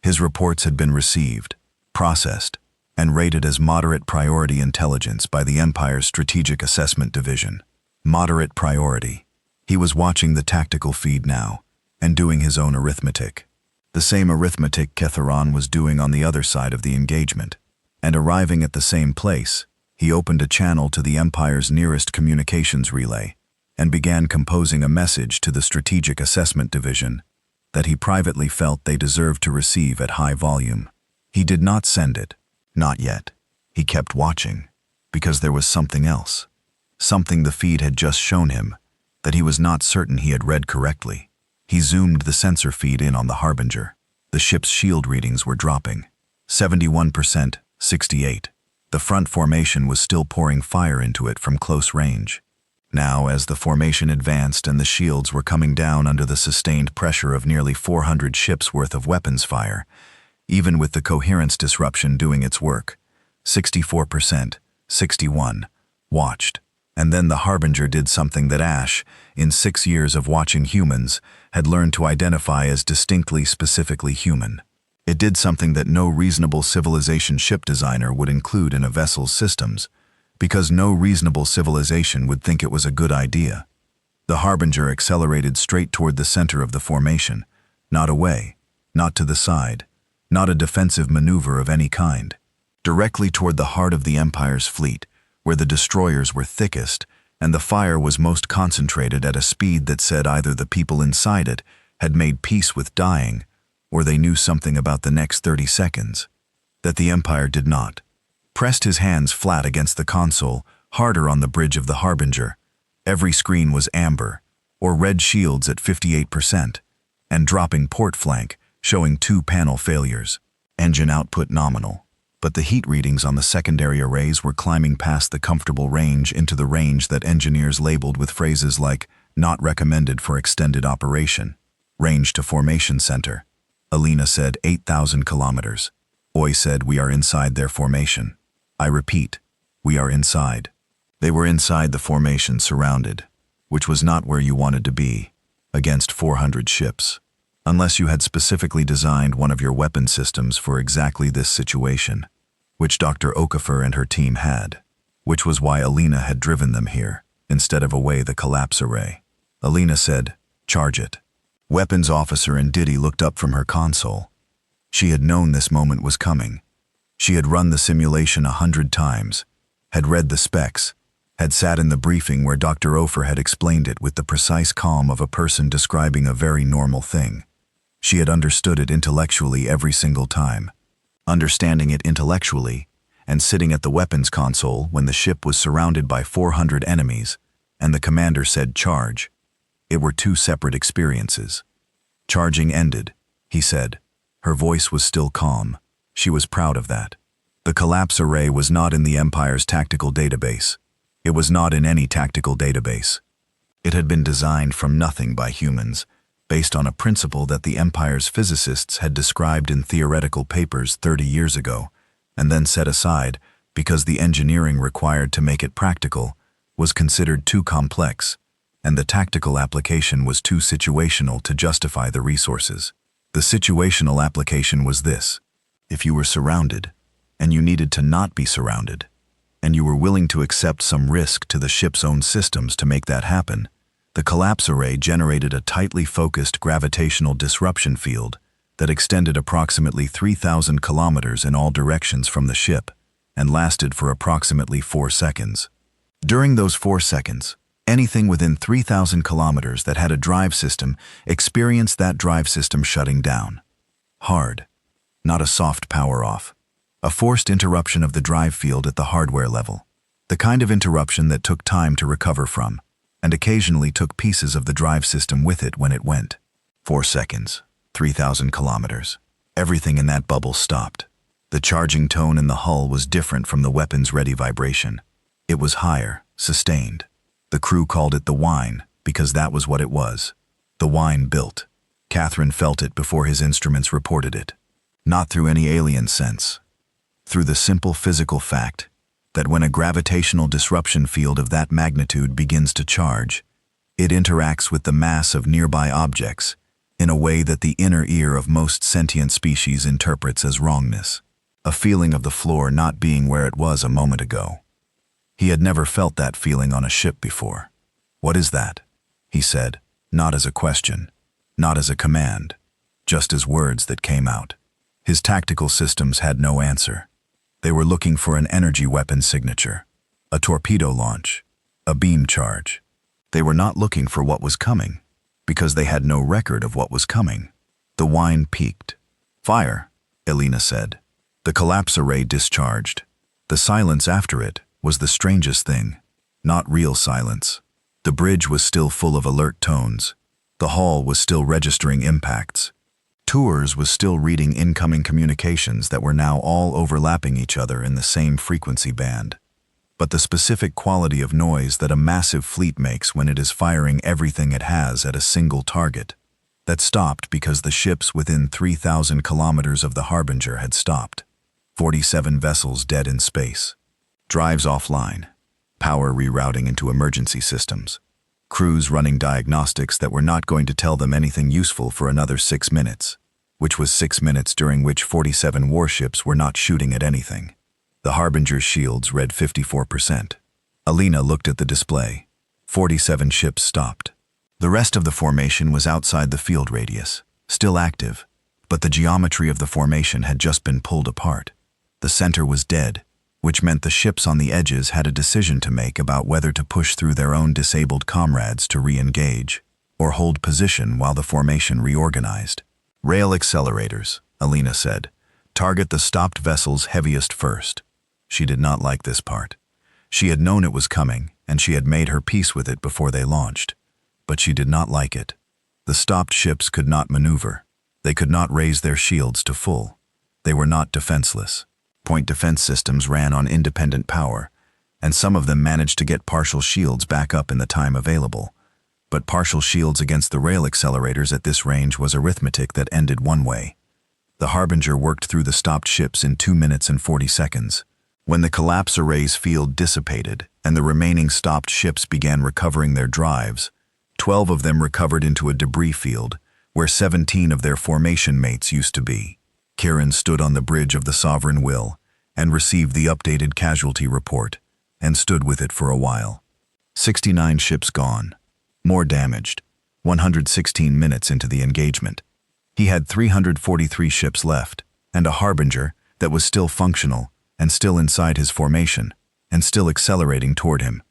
His reports had been received, processed, and rated as moderate priority intelligence by the Empire's Strategic Assessment Division. Moderate priority. He was watching the tactical feed now and doing his own arithmetic. The same arithmetic Ketheron was doing on the other side of the engagement. And arriving at the same place, he opened a channel to the Empire's nearest communications relay and began composing a message to the Strategic Assessment Division that he privately felt they deserved to receive at high volume. He did not send it. Not yet. He kept watching, because there was something else. Something the feed had just shown him that he was not certain he had read correctly. He zoomed the sensor feed in on the Harbinger. The ship's shield readings were dropping. 71%, 68. The front formation was still pouring fire into it from close range. Now, as the formation advanced and the shields were coming down under the sustained pressure of nearly 400 ships' worth of weapons fire, even with the coherence disruption doing its work, 64%, 61, watched. And then the Harbinger did something that Ash, in 6 years of watching humans, had learned to identify as distinctly specifically human. It did something that no reasonable civilization ship designer would include in a vessel's systems, because no reasonable civilization would think it was a good idea. The Harbinger accelerated straight toward the center of the formation, not away, not to the side, not a defensive maneuver of any kind, directly toward the heart of the Empire's fleet, where the destroyers were thickest and the fire was most concentrated at a speed that said either the people inside it had made peace with dying or they knew something about the next 30 seconds. That the Empire did not. Pressed his hands flat against the console, Harder on the bridge of the Harbinger. Every screen was amber, or red shields at 58%, and dropping port flank, showing 2 panel failures. Engine output nominal. But the heat readings on the secondary arrays were climbing past the comfortable range into the range that engineers labeled with phrases like, "not recommended for extended operation." Range to formation center. Alina said 8,000 kilometers. Oi said we are inside their formation. I repeat, we are inside. They were inside the formation, surrounded, which was not where you wanted to be, against 400 ships. Unless you had specifically designed one of your weapon systems for exactly this situation, which Dr. Okafor and her team had, which was why Alina had driven them here, instead of away the collapse array. Alina said, "Charge it." Weapons officer Ndidi looked up from her console. She had known this moment was coming. She had run the simulation 100 times, had read the specs, had sat in the briefing where Dr. Ofer had explained it with the precise calm of a person describing a very normal thing. She had understood it intellectually every single time. Understanding it intellectually, and sitting at the weapons console when the ship was surrounded by 400 enemies, and the commander said charge. It were 2 separate experiences. Charging ended, he said. Her voice was still calm. She was proud of that. The collapse array was not in the Empire's tactical database. It was not in any tactical database. It had been designed from nothing by humans, based on a principle that the Empire's physicists had described in theoretical papers 30 years ago, and then set aside because the engineering required to make it practical was considered too complex, and the tactical application was too situational to justify the resources. The situational application was this: if you were surrounded, and you needed to not be surrounded, and you were willing to accept some risk to the ship's own systems to make that happen, the collapse array generated a tightly focused gravitational disruption field that extended approximately 3,000 kilometers in all directions from the ship and lasted for approximately 4 seconds. During those 4 seconds, anything within 3,000 kilometers that had a drive system experienced that drive system shutting down. Hard, not a soft power off. A forced interruption of the drive field at the hardware level. The kind of interruption that took time to recover from, and occasionally took pieces of the drive system with it when it went. 4 seconds, 3,000 kilometers. Everything in that bubble stopped. The charging tone in the hull was different from the weapons-ready vibration. It was higher, sustained. The crew called it the whine, because that was what it was. The whine built. Catherine felt it before his instruments reported it. Not through any alien sense. Through the simple physical fact that when a gravitational disruption field of that magnitude begins to charge, it interacts with the mass of nearby objects in a way that the inner ear of most sentient species interprets as wrongness. A feeling of the floor not being where it was a moment ago. He had never felt that feeling on a ship before. "What is that?" he said, not as a question, not as a command, just as words that came out. His tactical systems had no answer. They were looking for an energy weapon signature, a torpedo launch, a beam charge. They were not looking for what was coming, because they had no record of what was coming. The whine peaked. "Fire," Elena said. The collapse array discharged. The silence after it was the strangest thing. Not real silence. The bridge was still full of alert tones. The hall was still registering impacts. Tours was still reading incoming communications that were now all overlapping each other in the same frequency band. But the specific quality of noise that a massive fleet makes when it is firing everything it has at a single target, that stopped because the ships within 3,000 kilometers of the Harbinger had stopped. 47 vessels dead in space. Drives offline. Power rerouting into emergency systems. Crews running diagnostics that were not going to tell them anything useful for another 6 minutes, which was 6 minutes during which 47 warships were not shooting at anything. The Harbinger's shields read 54%. Alina looked at the display. 47 ships stopped. The rest of the formation was outside the field radius, still active, but the geometry of the formation had just been pulled apart. The center was dead, which meant the ships on the edges had a decision to make about whether to push through their own disabled comrades to re-engage, or hold position while the formation reorganized. "Rail accelerators," Alina said. "Target the stopped vessels heaviest first." She did not like this part. She had known it was coming, and she had made her peace with it before they launched. But she did not like it. The stopped ships could not maneuver. They could not raise their shields to full. They were not defenseless. Point defense systems ran on independent power, and some of them managed to get partial shields back up in the time available. But partial shields against the rail accelerators at this range was arithmetic that ended one way. The Harbinger worked through the stopped ships in 2 minutes and 40 seconds. When the collapse array's field dissipated and the remaining stopped ships began recovering their drives, 12 of them recovered into a debris field where 17 of their formation mates used to be. Kieran stood on the bridge of the Sovereign Will and received the updated casualty report and stood with it for a while. 69 ships gone. More damaged. 116 minutes into the engagement. He had 343 ships left, and a Harbinger that was still functional and still inside his formation, and still accelerating toward him.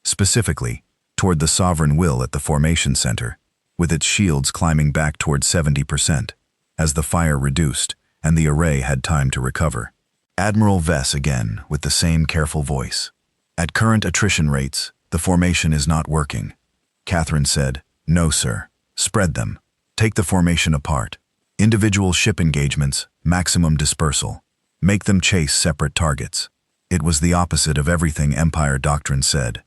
Specifically, toward the Sovereign Will at the formation center, with its shields climbing back toward 70%, as the fire reduced and the array had time to recover. Admiral Vess again, with the same careful voice. At current attrition rates, the formation is not working. Catherine said, "No, sir. Spread them. Take the formation apart. Individual ship engagements, maximum dispersal. Make them chase separate targets." It was the opposite of everything Empire doctrine said.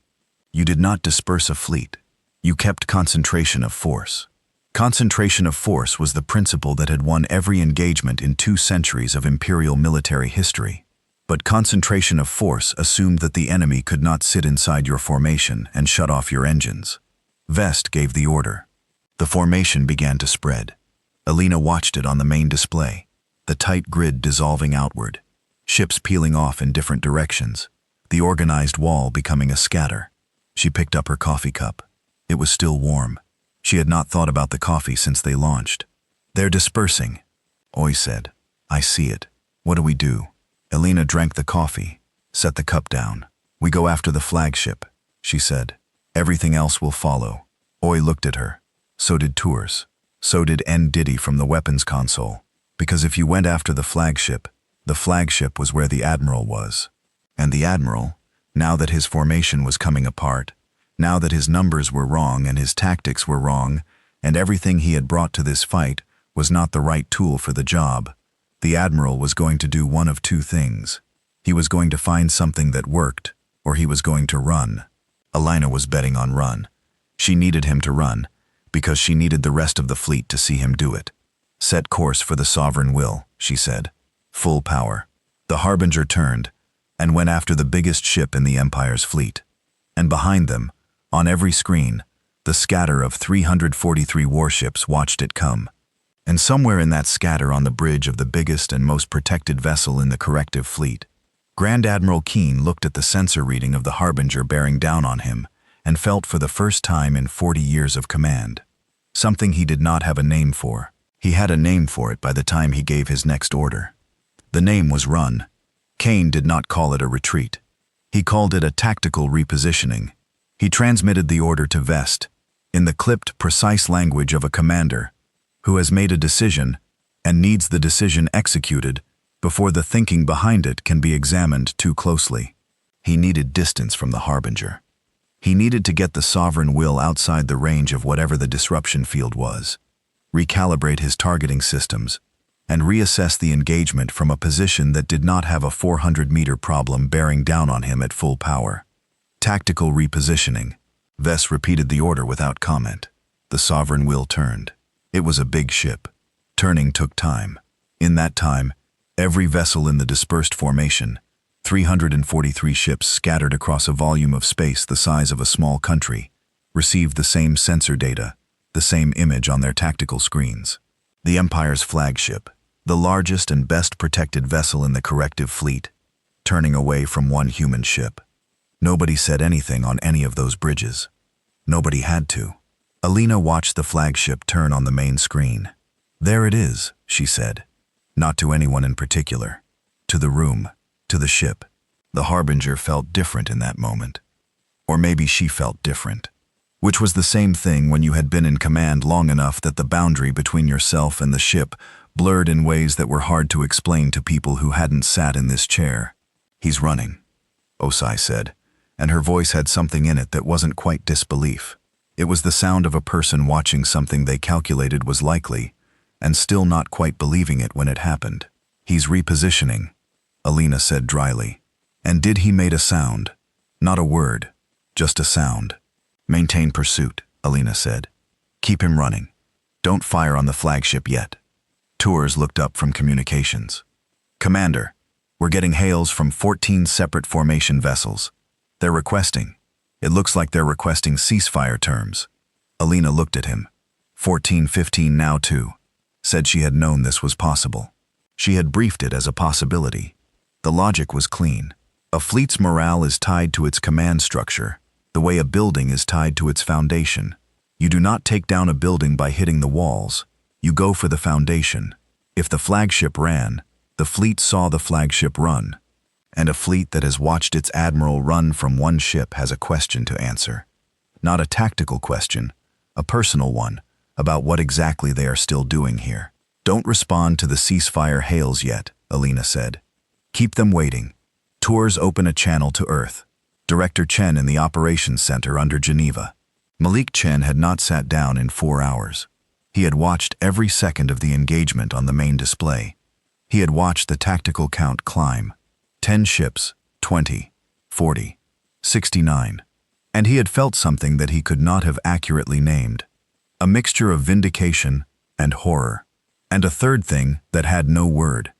You did not disperse a fleet. You kept concentration of force. Concentration of force was the principle that had won every engagement in 2 centuries of Imperial military history. But concentration of force assumed that the enemy could not sit inside your formation and shut off your engines. Vest gave the order. The formation began to spread. Alina watched it on the main display, the tight grid dissolving outward, ships peeling off in different directions, the organized wall becoming a scatter. She picked up her coffee cup. It was still warm. She had not thought about the coffee since they launched. "They're dispersing," Oy said. "I see it. What do we do?" Alina drank the coffee, set the cup down. "We go after the flagship," she said. "Everything else will follow." Oy looked at her. So did Tours. So did N. Diddy from the weapons console. Because if you went after the flagship was where the Admiral was. And the Admiral, now that his formation was coming apart, now that his numbers were wrong and his tactics were wrong, and everything he had brought to this fight was not the right tool for the job, the Admiral was going to do one of 2 things. He was going to find something that worked, or he was going to run. Alina was betting on run. She needed him to run, because she needed the rest of the fleet to see him do it. "Set course for the Sovereign Will," she said. "Full power." The Harbinger turned and went after the biggest ship in the Empire's fleet. And behind them, on every screen, the scatter of 343 warships watched it come. And somewhere in that scatter on the bridge of the biggest and most protected vessel in the corrective fleet, Grand Admiral Keen looked at the sensor reading of the Harbinger bearing down on him and felt for the first time in 40 years of command. Something he did not have a name for. He had a name for it by the time he gave his next order. The name was run. Kane did not call it a retreat. He called it a tactical repositioning. He transmitted the order to Vest, in the clipped, precise language of a commander who has made a decision and needs the decision executed before the thinking behind it can be examined too closely. He needed distance from the Harbinger. He needed to get the Sovereign Will outside the range of whatever the disruption field was, recalibrate his targeting systems, and reassess the engagement from a position that did not have a 400-meter problem bearing down on him at full power. Tactical repositioning. Vess repeated the order without comment. The Sovereign Will turned. It was a big ship. Turning took time. In that time, every vessel in the dispersed formation, 343 ships scattered across a volume of space the size of a small country, received the same sensor data, the same image on their tactical screens. The Empire's flagship, the largest and best protected vessel in the corrective fleet, turning away from one human ship. Nobody said anything on any of those bridges. Nobody had to. Alina watched the flagship turn on the main screen. "There it is," she said. Not to anyone in particular. To the room. To the ship. The Harbinger felt different in that moment. Or maybe she felt different. Which was the same thing when you had been in command long enough that the boundary between yourself and the ship blurred in ways that were hard to explain to people who hadn't sat in this chair. "He's running," Osai said. and her voice had something in it that wasn't quite disbelief. It was the sound of a person watching something they calculated was likely, and still not quite believing it when it happened. "He's repositioning," Alina said dryly. "And did he made a sound? Not a word, just a sound." "Maintain pursuit," Alina said. "Keep him running. Don't fire on the flagship yet." Tours looked up from communications. "Commander, we're getting hails from 14 separate formation vessels. They're requesting. It looks like they're requesting ceasefire terms." Alina looked at him. 14-15 now too. Said she had known this was possible. She had briefed it as a possibility. The logic was clean. A fleet's morale is tied to its command structure, the way a building is tied to its foundation. You do not take down a building by hitting the walls. You go for the foundation. If the flagship ran, the fleet saw the flagship run. And a fleet that has watched its admiral run from one ship has a question to answer. Not a tactical question, a personal one, about what exactly they are still doing here. "Don't respond to the ceasefire hails yet," Alina said. "Keep them waiting. Tours open a channel to Earth. Director Chen in the Operations Center under Geneva." Malik Chen had not sat down in 4 hours. He had watched every second of the engagement on the main display. He had watched the tactical count climb. 10 ships, 20, 40, 69. And he had felt something that he could not have accurately named. A mixture of vindication and horror. And a third thing that had no word.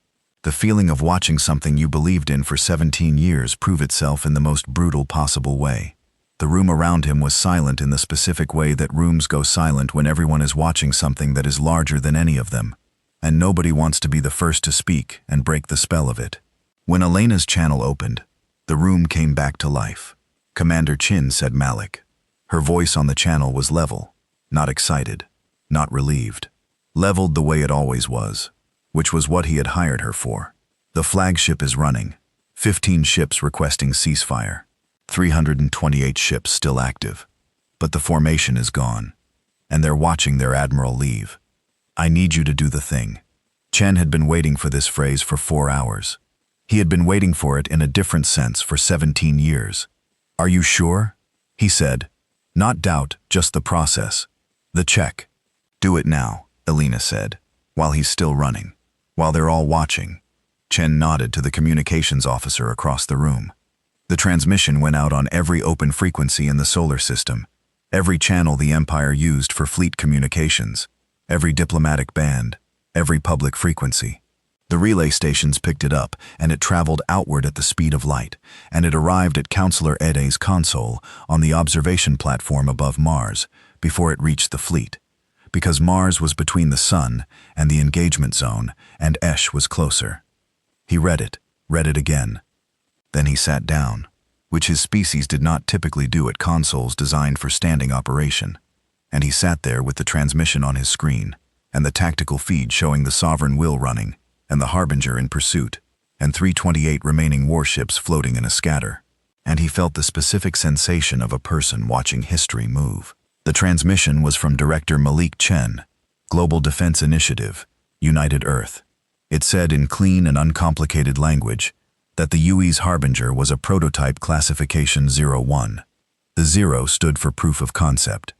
The feeling of watching something you believed in for 17 years prove itself in the most brutal possible way. The room around him was silent in the specific way that rooms go silent when everyone is watching something that is larger than any of them, and nobody wants to be the first to speak and break the spell of it. When Elena's channel opened, the room came back to life. "Commander Chin," said Malik. Her voice on the channel was level, not excited, not relieved. Leveled the way it always was, which was what he had hired her for. "The flagship is running. 15 ships requesting ceasefire. 328 ships still active. But the formation is gone, and they're watching their admiral leave. I need you to do the thing." Chen had been waiting for this phrase for 4 hours. He had been waiting for it in a different sense for 17 years. "Are you sure?" he said. "Not doubt, just the process. The check." "Do it now," Alina said, "while he's still running, while they're all watching." Chen nodded to the communications officer across the room. The transmission went out on every open frequency in the solar system, every channel the Empire used for fleet communications, every diplomatic band, every public frequency. The relay stations picked it up, and it traveled outward at the speed of light, and it arrived at Counselor Ede's console on the observation platform above Mars before it reached the fleet, because Mars was between the Sun and the engagement zone, and Esh was closer. He read it again. Then he sat down, which his species did not typically do at consoles designed for standing operation, and he sat there with the transmission on his screen, and the tactical feed showing the Sovereign Will running, and the Harbinger in pursuit, and 328 remaining warships floating in a scatter. And he felt the specific sensation of a person watching history move. The transmission was from Director Malik Chen, Global Defense Initiative, United Earth. It said in clean and uncomplicated language that the UE's Harbinger was a prototype classification 01. The 0 stood for proof of concept.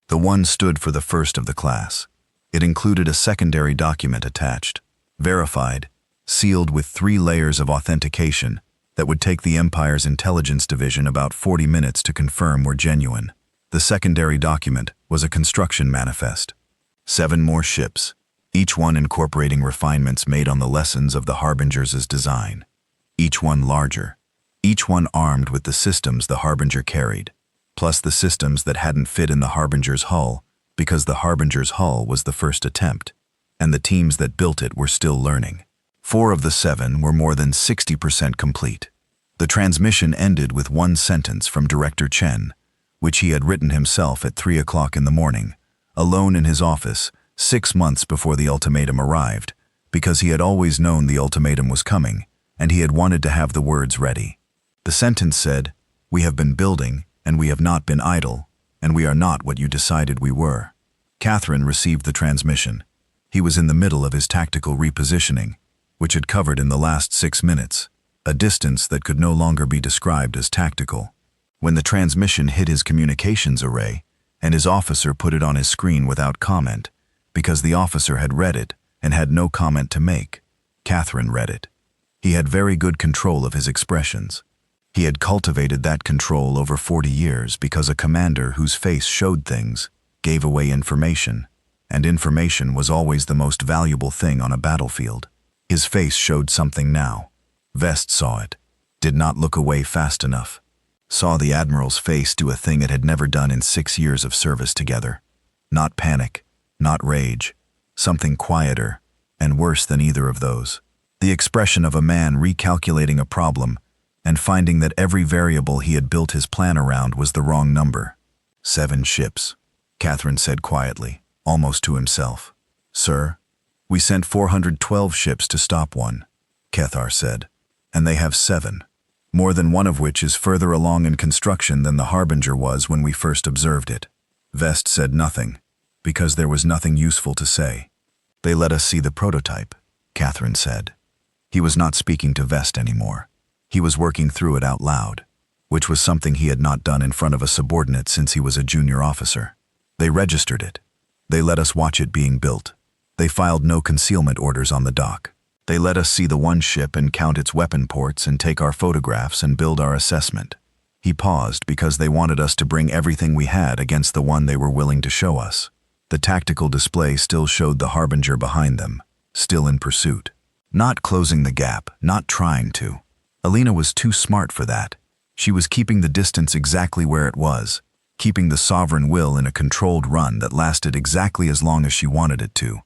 The 1 stood for the first of the class. It included a secondary document attached, verified, sealed with 3 layers of authentication that would take the Empire's intelligence division about 40 minutes to confirm were genuine. The secondary document was a construction manifest. 7 more ships, each one incorporating refinements made on the lessons of the Harbinger's design. Each one larger, each one armed with the systems the Harbinger carried, plus the systems that hadn't fit in the Harbinger's hull because the Harbinger's hull was the first attempt, and the teams that built it were still learning. 4 of the 7 were more than 60% complete. The transmission ended with one sentence from Director Chen, which he had written himself at 3 o'clock in the morning, alone in his office, 6 months before the ultimatum arrived, because he had always known the ultimatum was coming, and he had wanted to have the words ready. The sentence said, "We have been building, and we have not been idle, and we are not what you decided we were." Catherine received the transmission. He was in the middle of his tactical repositioning, which had covered in the last 6 minutes, a distance that could no longer be described as tactical. When the transmission hit his communications array, and his officer put it on his screen without comment, because the officer had read it and had no comment to make, Catherine read it. He had very good control of his expressions. He had cultivated that control over 40 years because a commander whose face showed things gave away information, and information was always the most valuable thing on a battlefield. His face showed something now. Vest saw it, did not look away fast enough, saw the Admiral's face do a thing it had never done in 6 years of service together. Not panic, not rage, something quieter and worse than either of those. The expression of a man recalculating a problem and finding that every variable he had built his plan around was the wrong number. 7 ships, Catherine said quietly, almost to himself. Sir, we sent 412 ships to stop one, Kethar said, and they have 7. More than one of which is further along in construction than the Harbinger was when we first observed it. Vest said nothing, because there was nothing useful to say. They let us see the prototype, Catherine said. He was not speaking to Vest anymore. He was working through it out loud, which was something he had not done in front of a subordinate since he was a junior officer. They registered it. They let us watch it being built. They filed no concealment orders on the dock. They let us see the one ship and count its weapon ports and take our photographs and build our assessment. He paused because they wanted us to bring everything we had against the one they were willing to show us. The tactical display still showed the Harbinger behind them, still in pursuit. Not closing the gap, not trying to. Alina was too smart for that. She was keeping the distance exactly where it was, keeping the sovereign will in a controlled run that lasted exactly as long as she wanted it to,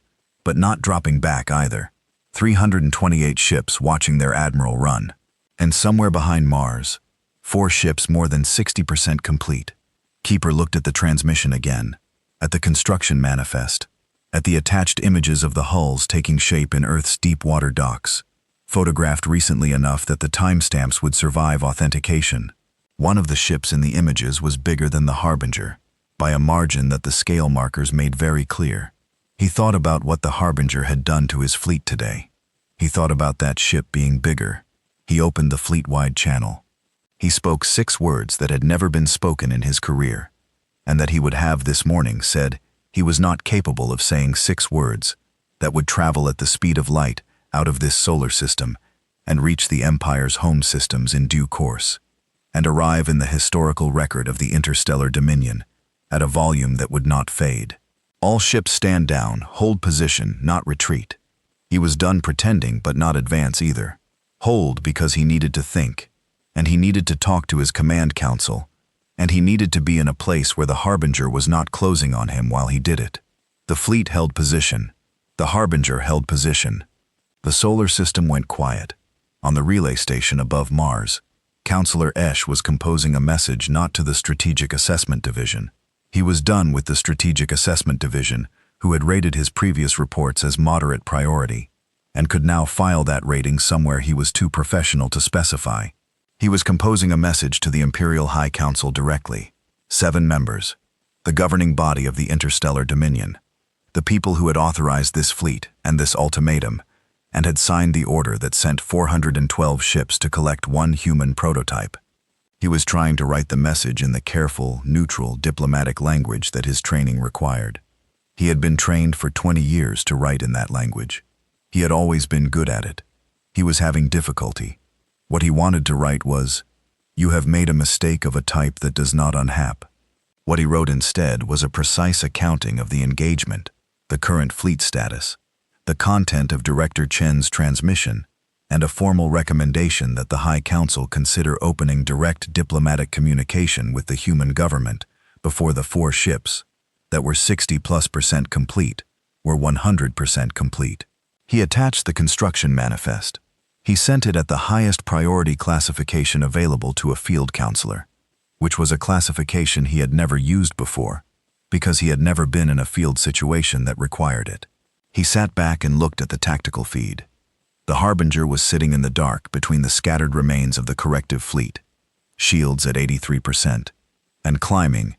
but not dropping back either. 328 ships watching their admiral run. And somewhere behind Mars, 4 ships more than 60% complete. Keeper looked at the transmission again, at the construction manifest, at the attached images of the hulls taking shape in Earth's deep water docks, photographed recently enough that the timestamps would survive authentication. One of the ships in the images was bigger than the Harbinger, by a margin that the scale markers made very clear. He thought about what the Harbinger had done to his fleet today. He thought about that ship being bigger. He opened the fleet-wide channel. He spoke 6 words that had never been spoken in his career, and that he would have this morning said he was not capable of saying 6 words that would travel at the speed of light out of this solar system and reach the Empire's home systems in due course, and arrive in the historical record of the interstellar dominion at a volume that would not fade. All ships stand down, hold position, not retreat. He was done pretending but not advance either. Hold because he needed to think, and he needed to talk to his command council, and he needed to be in a place where the Harbinger was not closing on him while he did it. The fleet held position. The Harbinger held position. The solar system went quiet. On the relay station above Mars, Counselor Esch was composing a message not to the Strategic Assessment Division. He was done with the Strategic Assessment Division, who had rated his previous reports as moderate priority, and could now file that rating somewhere he was too professional to specify. He was composing a message to the Imperial High Council directly. 7 members, the governing body of the interstellar dominion, the people who had authorized this fleet and this ultimatum, and had signed the order that sent 412 ships to collect one human prototype. He was trying to write the message in the careful, neutral, diplomatic language that his training required. He had been trained for 20 years to write in that language. He had always been good at it. He was having difficulty. What he wanted to write was, "You have made a mistake of a type that does not unhap." What he wrote instead was a precise accounting of the engagement, the current fleet status, the content of Director Chen's transmission, and a formal recommendation that the High Council consider opening direct diplomatic communication with the human government before the 4 ships, that were 60+% complete, were 100% complete. He attached the construction manifest. He sent it at the highest priority classification available to a field counselor, which was a classification he had never used before, because he had never been in a field situation that required it. He sat back and looked at the tactical feed. The Harbinger was sitting in the dark between the scattered remains of the corrective fleet, shields at 83%, and climbing,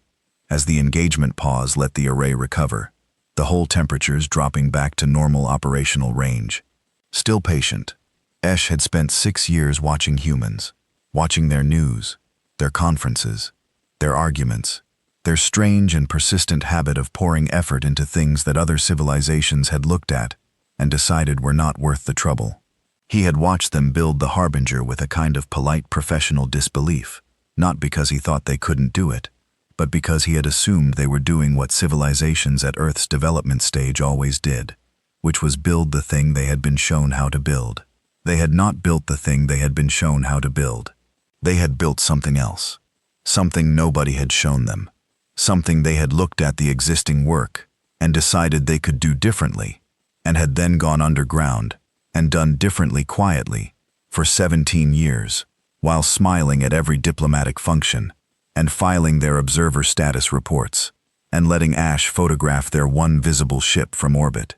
as the engagement pause let the array recover, the whole temperatures dropping back to normal operational range. Still patient, Esch had spent 6 years watching humans, watching their news, their conferences, their arguments, their strange and persistent habit of pouring effort into things that other civilizations had looked at and decided were not worth the trouble. He had watched them build the Harbinger with a kind of polite professional disbelief, not because he thought they couldn't do it, but because he had assumed they were doing what civilizations at Earth's development stage always did, which was build the thing they had been shown how to build. They had not built the thing they had been shown how to build. They had built something else, something nobody had shown them, something they had looked at the existing work and decided they could do differently, and had then gone underground and done differently quietly for 17 years, while smiling at every diplomatic function and filing their observer status reports and letting Ash photograph their one visible ship from orbit.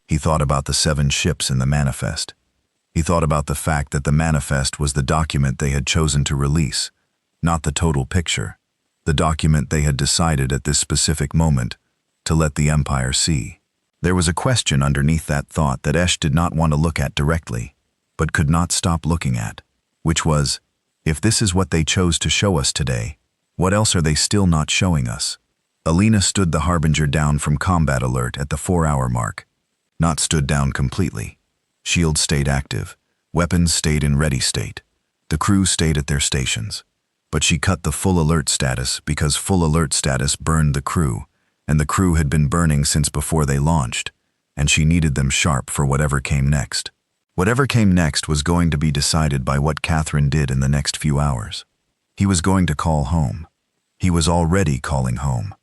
He thought about the 7 ships in the manifest. He thought about the fact that the manifest was the document they had chosen to release, not the total picture, the document they had decided at this specific moment to let the Empire see. There was a question underneath that thought that Ash did not want to look at directly, but could not stop looking at, which was, if this is what they chose to show us today, what else are they still not showing us? Alina stood the Harbinger down from combat alert at the 4-hour mark. Not stood down completely. Shields stayed active. Weapons stayed in ready state. The crew stayed at their stations. But she cut the full alert status because full alert status burned the crew, and the crew had been burning since before they launched, and she needed them sharp for whatever came next. Whatever came next was going to be decided by what Catherine did in the next few hours. He was going to call home. He was already calling home.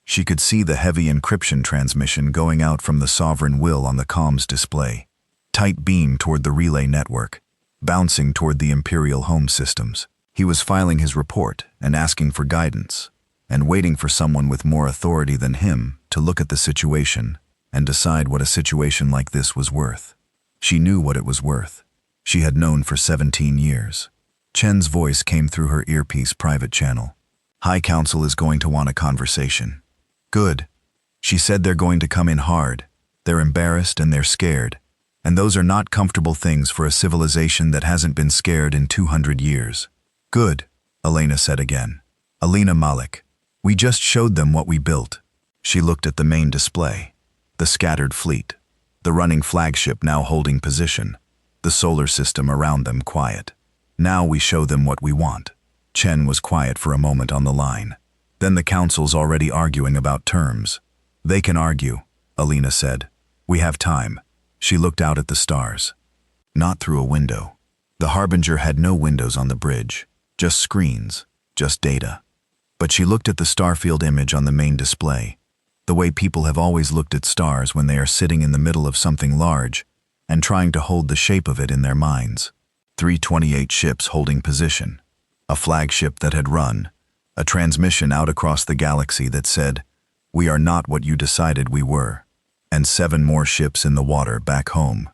She could see the heavy encryption transmission going out from the sovereign will on the comms display. Tight beam toward the relay network, bouncing toward the Imperial home systems. He was filing his report and asking for guidance, and waiting for someone with more authority than him to look at the situation and decide what a situation like this was worth. She knew what it was worth. She had known for 17 years. Chen's voice came through her earpiece private channel. High Council is going to want a conversation. Good. She said they're going to come in hard. They're embarrassed and they're scared. And those are not comfortable things for a civilization that hasn't been scared in 200 years. Good, Elena said again. Alina Malik. We just showed them what we built. She looked at the main display. The scattered fleet. The running flagship now holding position. The solar system around them quiet. Now we show them what we want. Chen was quiet for a moment on the line. Then the council's already arguing about terms. They can argue, Alina said. We have time. She looked out at the stars. Not through a window. The Harbinger had no windows on the bridge. Just screens. Just data. But she looked at the starfield image on the main display. The way people have always looked at stars when they are sitting in the middle of something large and trying to hold the shape of it in their minds. 328 ships holding position. A flagship that had run. A transmission out across the galaxy that said, "We are not what you decided we were." And 7 more ships in the water back home.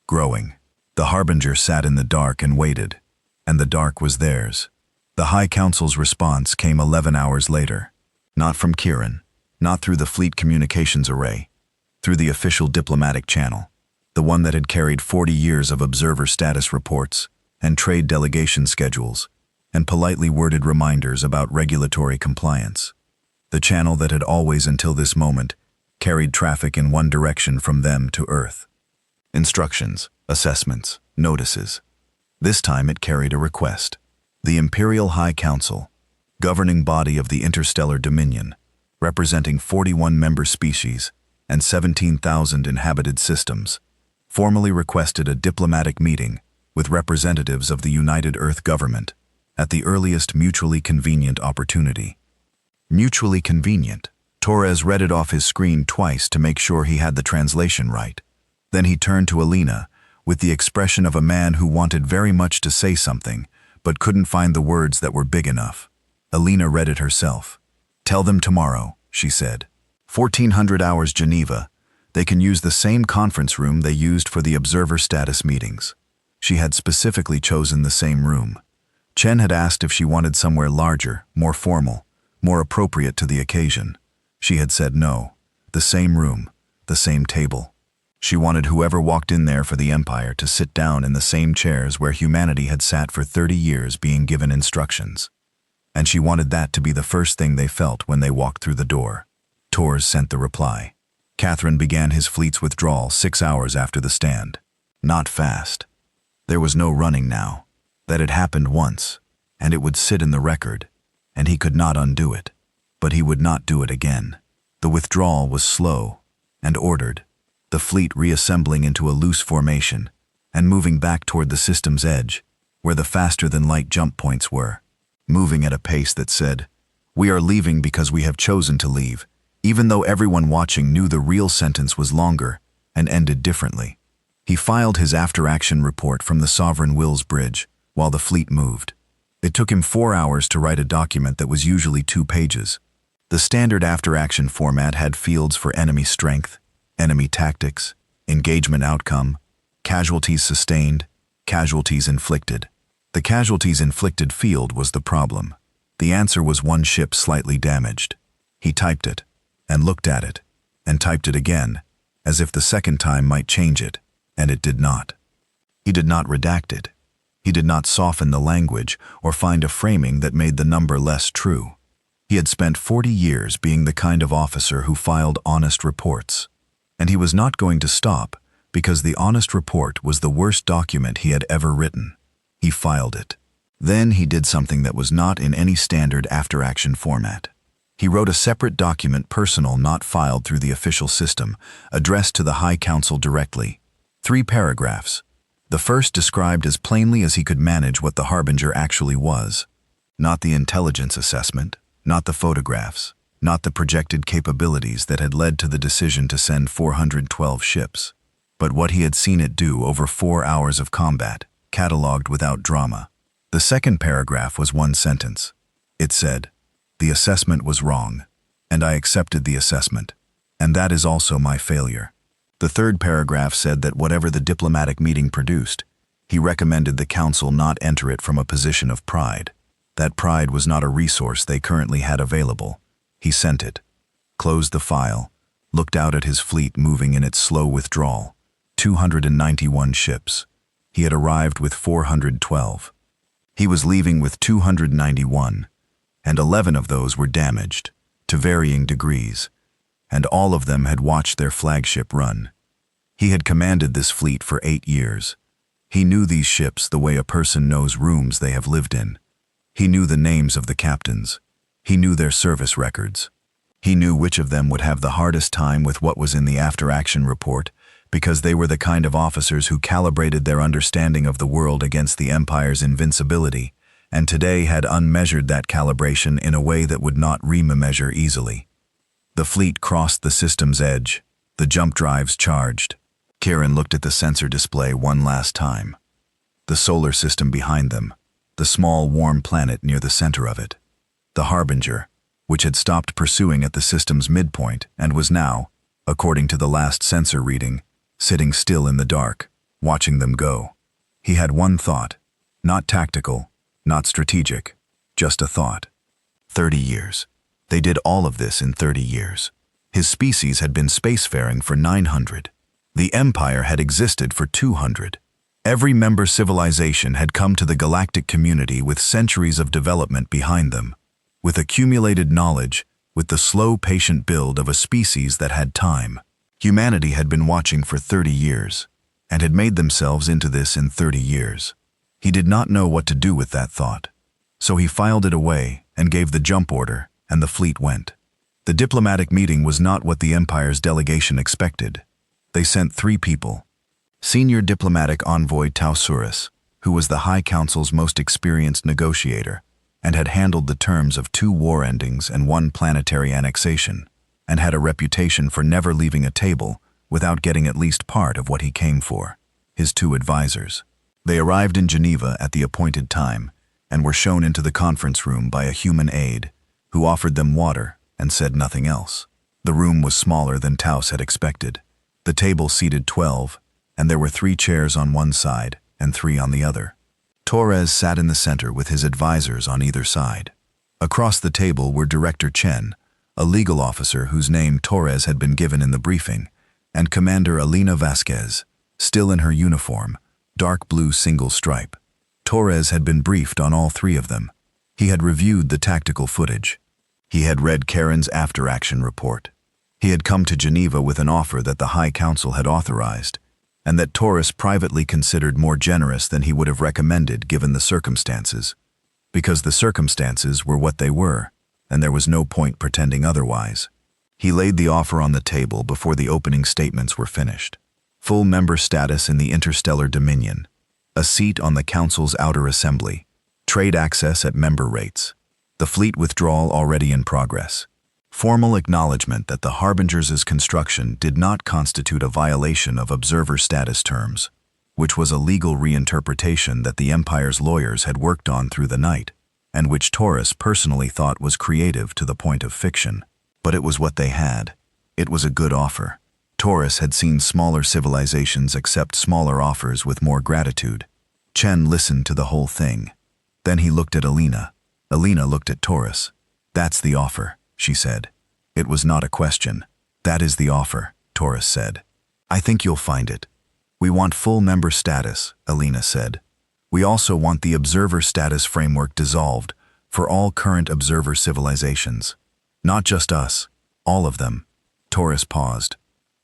Growing. The Harbinger sat in the dark and waited. And the dark was theirs. The High Council's response came 11 hours later. Not from Kieran. Not through the Fleet Communications Array. Through the official diplomatic channel. The one that had carried 40 years of observer status reports and trade delegation schedules and politely worded reminders about regulatory compliance. The channel that had always until this moment carried traffic in one direction from them to Earth. Instructions, assessments, notices. This time it carried a request. The Imperial High Council, governing body of the Interstellar Dominion, representing 41 member species and 17,000 inhabited systems, formally requested a diplomatic meeting with representatives of the United Earth government at the earliest mutually convenient opportunity. Mutually convenient. Torres read it off his screen twice to make sure he had the translation right. Then he turned to Alina with the expression of a man who wanted very much to say something but couldn't find the words that were big enough. Alina read it herself. Tell them tomorrow, she said. 1400 hours Geneva. They can use the same conference room they used for the observer status meetings. She had specifically chosen the same room. Chen had asked if she wanted somewhere larger, more formal, more appropriate to the occasion. She had said no. The same room, the same table. She wanted whoever walked in there for the Empire to sit down in the same chairs where humanity had sat for 30 years being given instructions. and she wanted that to be the first thing they felt when they walked through the door. Torres sent the reply. Catherine began his fleet's withdrawal 6 hours after the stand. Not fast. There was no running now. That had happened once, and it would sit in the record, and he could not undo it. But he would not do it again. The withdrawal was slow and ordered, the fleet reassembling into a loose formation and moving back toward the system's edge, where the faster-than-light jump points were, moving at a pace that said, "We are leaving because we have chosen to leave," even though everyone watching knew the real sentence was longer and ended differently. He filed his after-action report from the Sovereign Will's bridge while the fleet moved. It took him 4 hours to write a document that was usually 2 pages. The standard after-action format had fields for enemy strength, enemy tactics, engagement outcome, casualties sustained, casualties inflicted. The casualties inflicted field was the problem. The answer was 1 ship slightly damaged. He typed it, and looked at it, and typed it again, as if the second time might change it, and it did not. He did not redact it. He did not soften the language or find a framing that made the number less true. He had spent 40 years being the kind of officer who filed honest reports, and he was not going to stop because the honest report was the worst document he had ever written. He filed it. Then he did something that was not in any standard after-action format. He wrote a separate document, personal, not filed through the official system, addressed to the High Council directly. 3 paragraphs. The first described as plainly as he could manage what the Harbinger actually was. Not the intelligence assessment, not the photographs, not the projected capabilities that had led to the decision to send 412 ships, but what he had seen it do over 4 hours of combat, catalogued without drama. The second paragraph was 1 sentence. It said, "The assessment was wrong, and I accepted the assessment, and that is also my failure." The third paragraph said that whatever the diplomatic meeting produced, he recommended the council not enter it from a position of pride. That pride was not a resource they currently had available. He sent it, closed the file, looked out at his fleet moving in its slow withdrawal. 291 ships. He had arrived with 412. He was leaving with 291, and 11 of those were damaged, to varying degrees, and all of them had watched their flagship run. He had commanded this fleet for 8 years. He knew these ships the way a person knows rooms they have lived in. He knew the names of the captains. He knew their service records. He knew which of them would have the hardest time with what was in the after-action report, because they were the kind of officers who calibrated their understanding of the world against the Empire's invincibility, and today had unmeasured that calibration in a way that would not re-measure easily. The fleet crossed the system's edge. The jump drives charged. Kieran looked at the sensor display one last time. The solar system behind them, the small warm planet near the center of it. The Harbinger, which had stopped pursuing at the system's midpoint and was now, according to the last sensor reading, sitting still in the dark, watching them go. He had one thought, not tactical, not strategic, just a thought. 30 years. They did all of this in 30 years. His species had been spacefaring for 900. The Empire had existed for 200. Every member civilization had come to the galactic community with centuries of development behind them, with accumulated knowledge, with the slow, patient build of a species that had time. Humanity had been watching for 30 years, and had made themselves into this in 30 years. He did not know what to do with that thought, so he filed it away and gave the jump order, and the fleet went. The diplomatic meeting was not what the Empire's delegation expected. They sent 3 people. Senior diplomatic envoy Tausurus, who was the High Council's most experienced negotiator, and had handled the terms of 2 war endings and 1 planetary annexation, and had a reputation for never leaving a table without getting at least part of what he came for. His 2 advisors. They arrived in Geneva at the appointed time, and were shown into the conference room by a human aide, who offered them water and said nothing else. The room was smaller than Taus had expected. The table seated 12, and there were 3 chairs on one side and 3 on the other. Torres sat in the center with his advisors on either side. Across the table were Director Chen, a legal officer whose name Torres had been given in the briefing, and Commander Elena Vasquez, still in her uniform, dark blue single stripe. Torres had been briefed on all 3 of them. He had reviewed the tactical footage. He had read Karen's after-action report. He had come to Geneva with an offer that the High Council had authorized, and that Taurus privately considered more generous than he would have recommended given the circumstances. Because the circumstances were what they were, and there was no point pretending otherwise. He laid the offer on the table before the opening statements were finished. Full member status in the Interstellar Dominion, a seat on the Council's outer assembly, trade access at member rates, the fleet withdrawal already in progress, formal acknowledgement that the Harbinger's construction did not constitute a violation of observer status terms, which was a legal reinterpretation that the Empire's lawyers had worked on through the night, and which Taurus personally thought was creative to the point of fiction. But it was what they had. It was a good offer. Taurus had seen smaller civilizations accept smaller offers with more gratitude. Chen listened to the whole thing. Then he looked at Alina. Alina looked at Taurus. "That's the offer," she said. It was not a question. "That is the offer," Taurus said. "I think you'll find it. We want full member status," Alina said. "We also want the observer status framework dissolved for all current observer civilizations. Not just us, all of them." Taurus paused.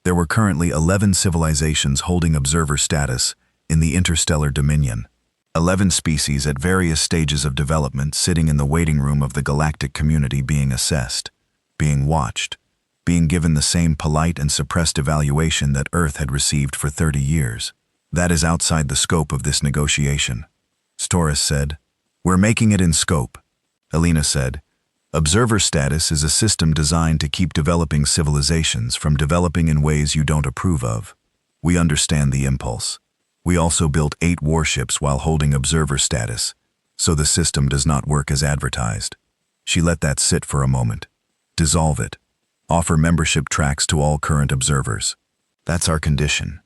There were currently 11 civilizations holding observer status in the Interstellar Dominion. 11 species at various stages of development sitting in the waiting room of the galactic community being assessed, being watched, being given the same polite and suppressed evaluation that Earth had received for 30 years. "That is outside the scope of this negotiation," Taurus said. "We're making it in scope," Alina said. "Observer status is a system designed to keep developing civilizations from developing in ways you don't approve of. We understand the impulse. We also built 8 warships while holding observer status, so the system does not work as advertised." She let that sit for a moment. "Dissolve it. Offer membership tracks to all current observers. That's our condition."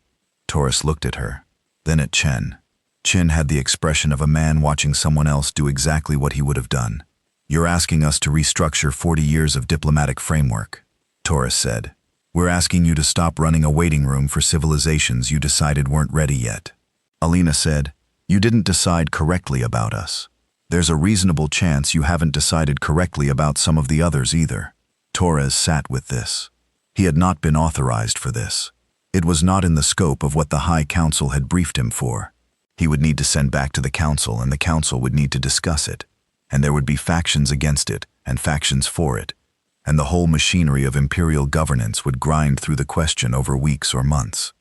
Taurus looked at her, then at Chen. Chen had the expression of a man watching someone else do exactly what he would have done. "You're asking us to restructure 40 years of diplomatic framework," Taurus said. "We're asking you to stop running a waiting room for civilizations you decided weren't ready yet." Alina said, "You didn't decide correctly about us. There's a reasonable chance you haven't decided correctly about some of the others either." Taurus sat with this. He had not been authorized for this. It was not in the scope of what the High Council had briefed him for. He would need to send back to the Council, and the Council would need to discuss it. And there would be factions against it and factions for it, and the whole machinery of imperial governance would grind through the question over weeks or months.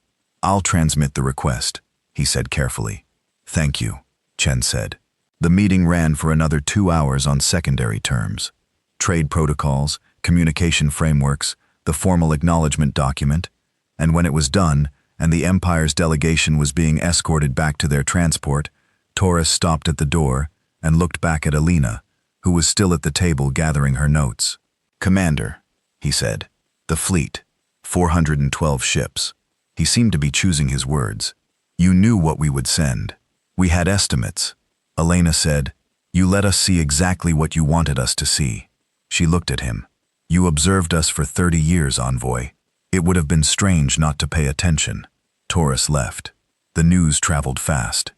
"I'll transmit the request," he said carefully. "Thank you," Chen said. The meeting ran for another 2 hours on secondary terms. Trade protocols, communication frameworks, the formal acknowledgement document, and when it was done, and the Empire's delegation was being escorted back to their transport, Taurus stopped at the door and looked back at Alina, who was still at the table gathering her notes. "Commander," he said, "the fleet, 412 ships." He seemed to be choosing his words. "You knew what we would send. We had estimates." Alina said, "You let us see exactly what you wanted us to see." She looked at him. "You observed us for 30 years, Envoy. It would have been strange not to pay attention." Taurus left. The news traveled fast.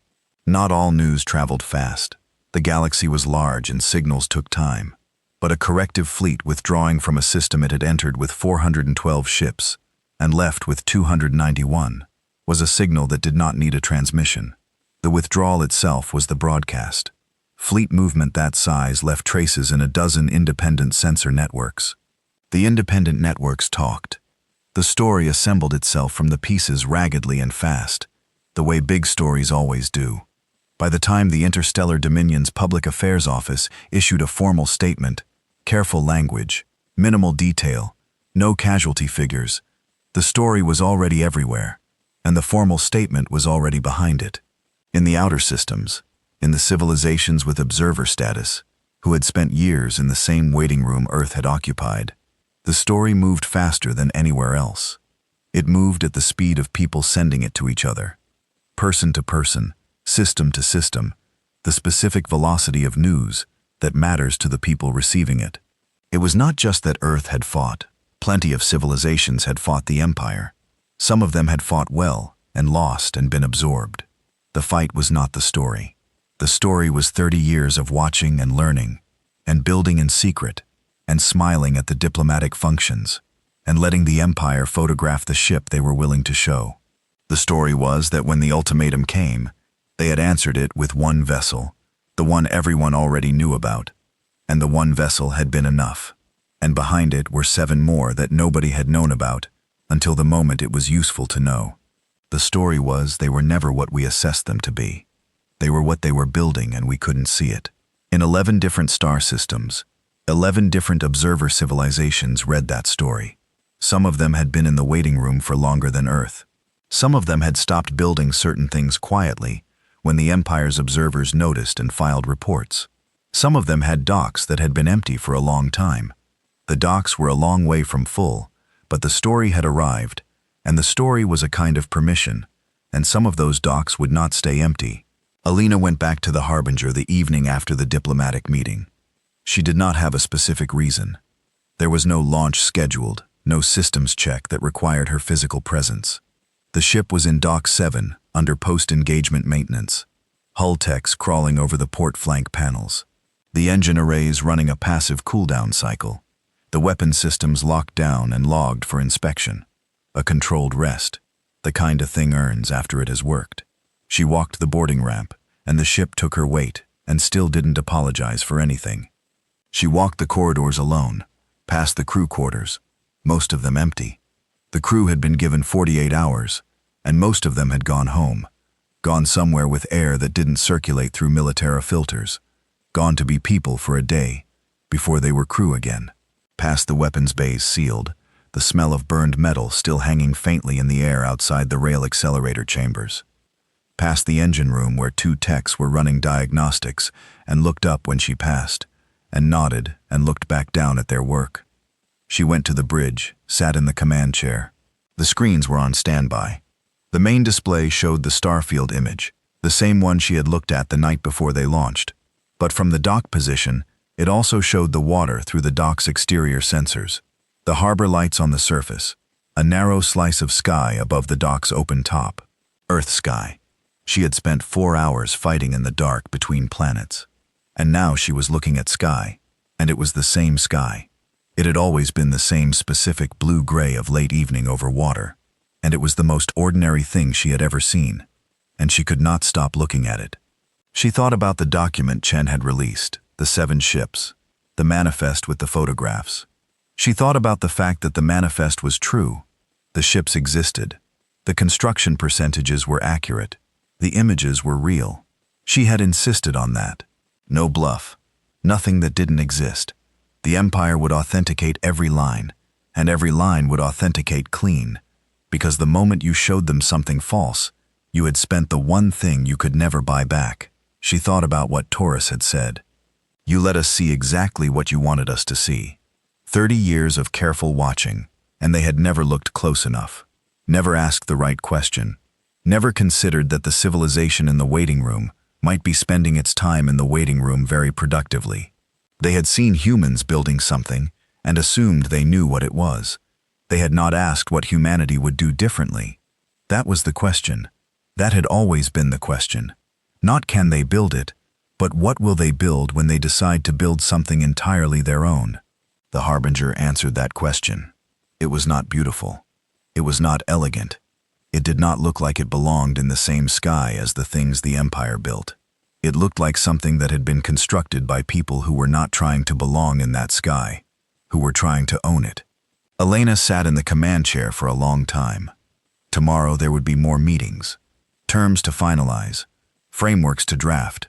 Not all news traveled fast. The galaxy was large and signals took time. But a corrective fleet withdrawing from a system it had entered with 412 ships and left with 291 was a signal that did not need a transmission. The withdrawal itself was the broadcast. Fleet movement that size left traces in a dozen independent sensor networks. The independent networks talked. The story assembled itself from the pieces raggedly and fast, the way big stories always do. By the time the Interstellar Dominion's Public Affairs Office issued a formal statement, careful language, minimal detail, no casualty figures, the story was already everywhere, and the formal statement was already behind it. In the outer systems, in the civilizations with observer status, who had spent years in the same waiting room Earth had occupied, the story moved faster than anywhere else. It moved at the speed of people sending it to each other. Person to person, system to system, the specific velocity of news that matters to the people receiving it. It was not just that Earth had fought. Plenty of civilizations had fought the Empire. Some of them had fought well and lost and been absorbed. The fight was not the story. The story was 30 years of watching and learning, and building in secret, and smiling at the diplomatic functions, and letting the Empire photograph the ship they were willing to show. The story was that when the ultimatum came, they had answered it with one vessel, the one everyone already knew about, and the one vessel had been enough. And behind it were 7 more that nobody had known about until the moment it was useful to know. The story was they were never what we assessed them to be. They were what they were building, and we couldn't see it. In 11 different star systems, 11 different observer civilizations read that story. Some of them had been in the waiting room for longer than Earth. Some of them had stopped building certain things quietly when the Empire's observers noticed and filed reports. Some of them had docks that had been empty for a long time. The docks were a long way from full, but the story had arrived, and the story was a kind of permission, and some of those docks would not stay empty. Alina went back to the Harbinger the evening after the diplomatic meeting. She did not have a specific reason. There was no launch scheduled, no systems check that required her physical presence. The ship was in Dock 7, under post-engagement maintenance. Hull techs crawling over the port flank panels. The engine arrays running a passive cooldown cycle. The weapon systems locked down and logged for inspection. A controlled rest, the kind a thing earns after it has worked. She walked the boarding ramp, and the ship took her weight and still didn't apologize for anything. She walked the corridors alone, past the crew quarters, most of them empty. The crew had been given 48 hours, and most of them had gone home, gone somewhere with air that didn't circulate through Militara filters, gone to be people for a day, before they were crew again. Past the weapons bays sealed, the smell of burned metal still hanging faintly in the air outside the rail accelerator chambers. Past the engine room where 2 techs were running diagnostics and looked up when she passed, and nodded and looked back down at their work. She went to the bridge, sat in the command chair. The screens were on standby. The main display showed the starfield image, the same one she had looked at the night before they launched. But from the dock position, it also showed the water through the dock's exterior sensors, the harbor lights on the surface, a narrow slice of sky above the dock's open top. Earth sky. She had spent 4 hours fighting in the dark between planets. And now she was looking at sky, and it was the same sky. It had always been the same specific blue-gray of late evening over water, and it was the most ordinary thing she had ever seen, and she could not stop looking at it. She thought about the document Chen had released, the 7 ships, the manifest with the photographs. She thought about the fact that the manifest was true. The ships existed. The construction percentages were accurate. The images were real. She had insisted on that. No bluff. Nothing that didn't exist. The Empire would authenticate every line, and every line would authenticate clean, because the moment you showed them something false, you had spent the one thing you could never buy back. She thought about what Taurus had said. You let us see exactly what you wanted us to see. 30 years of careful watching, and they had never looked close enough, never asked the right question, never considered that the civilization in the waiting room might be spending its time in the waiting room very productively. They had seen humans building something and assumed they knew what it was. They had not asked what humanity would do differently. That was the question. That had always been the question. Not can they build it, but what will they build when they decide to build something entirely their own? The Harbinger answered that question. It was not beautiful. It was not elegant. It did not look like it belonged in the same sky as the things the Empire built. It looked like something that had been constructed by people who were not trying to belong in that sky, who were trying to own it. Elena sat in the command chair for a long time. Tomorrow there would be more meetings, terms to finalize, frameworks to draft,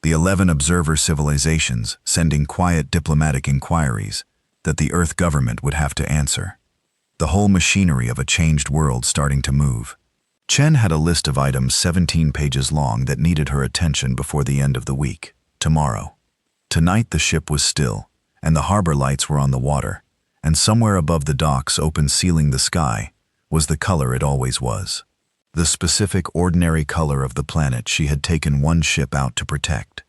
the 11 observer civilizations sending quiet diplomatic inquiries that the Earth government would have to answer. The whole machinery of a changed world starting to move. Chen had a list of items 17 pages long that needed her attention before the end of the week, tomorrow. Tonight the ship was still, and the harbor lights were on the water, and somewhere above the docks open sealing the sky was the color it always was. The specific ordinary color of the planet she had taken one ship out to protect.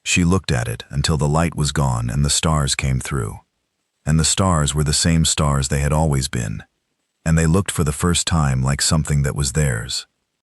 She looked at it until the light was gone and the stars came through. And the stars were the same stars they had always been, and they looked for the first time like something that was theirs.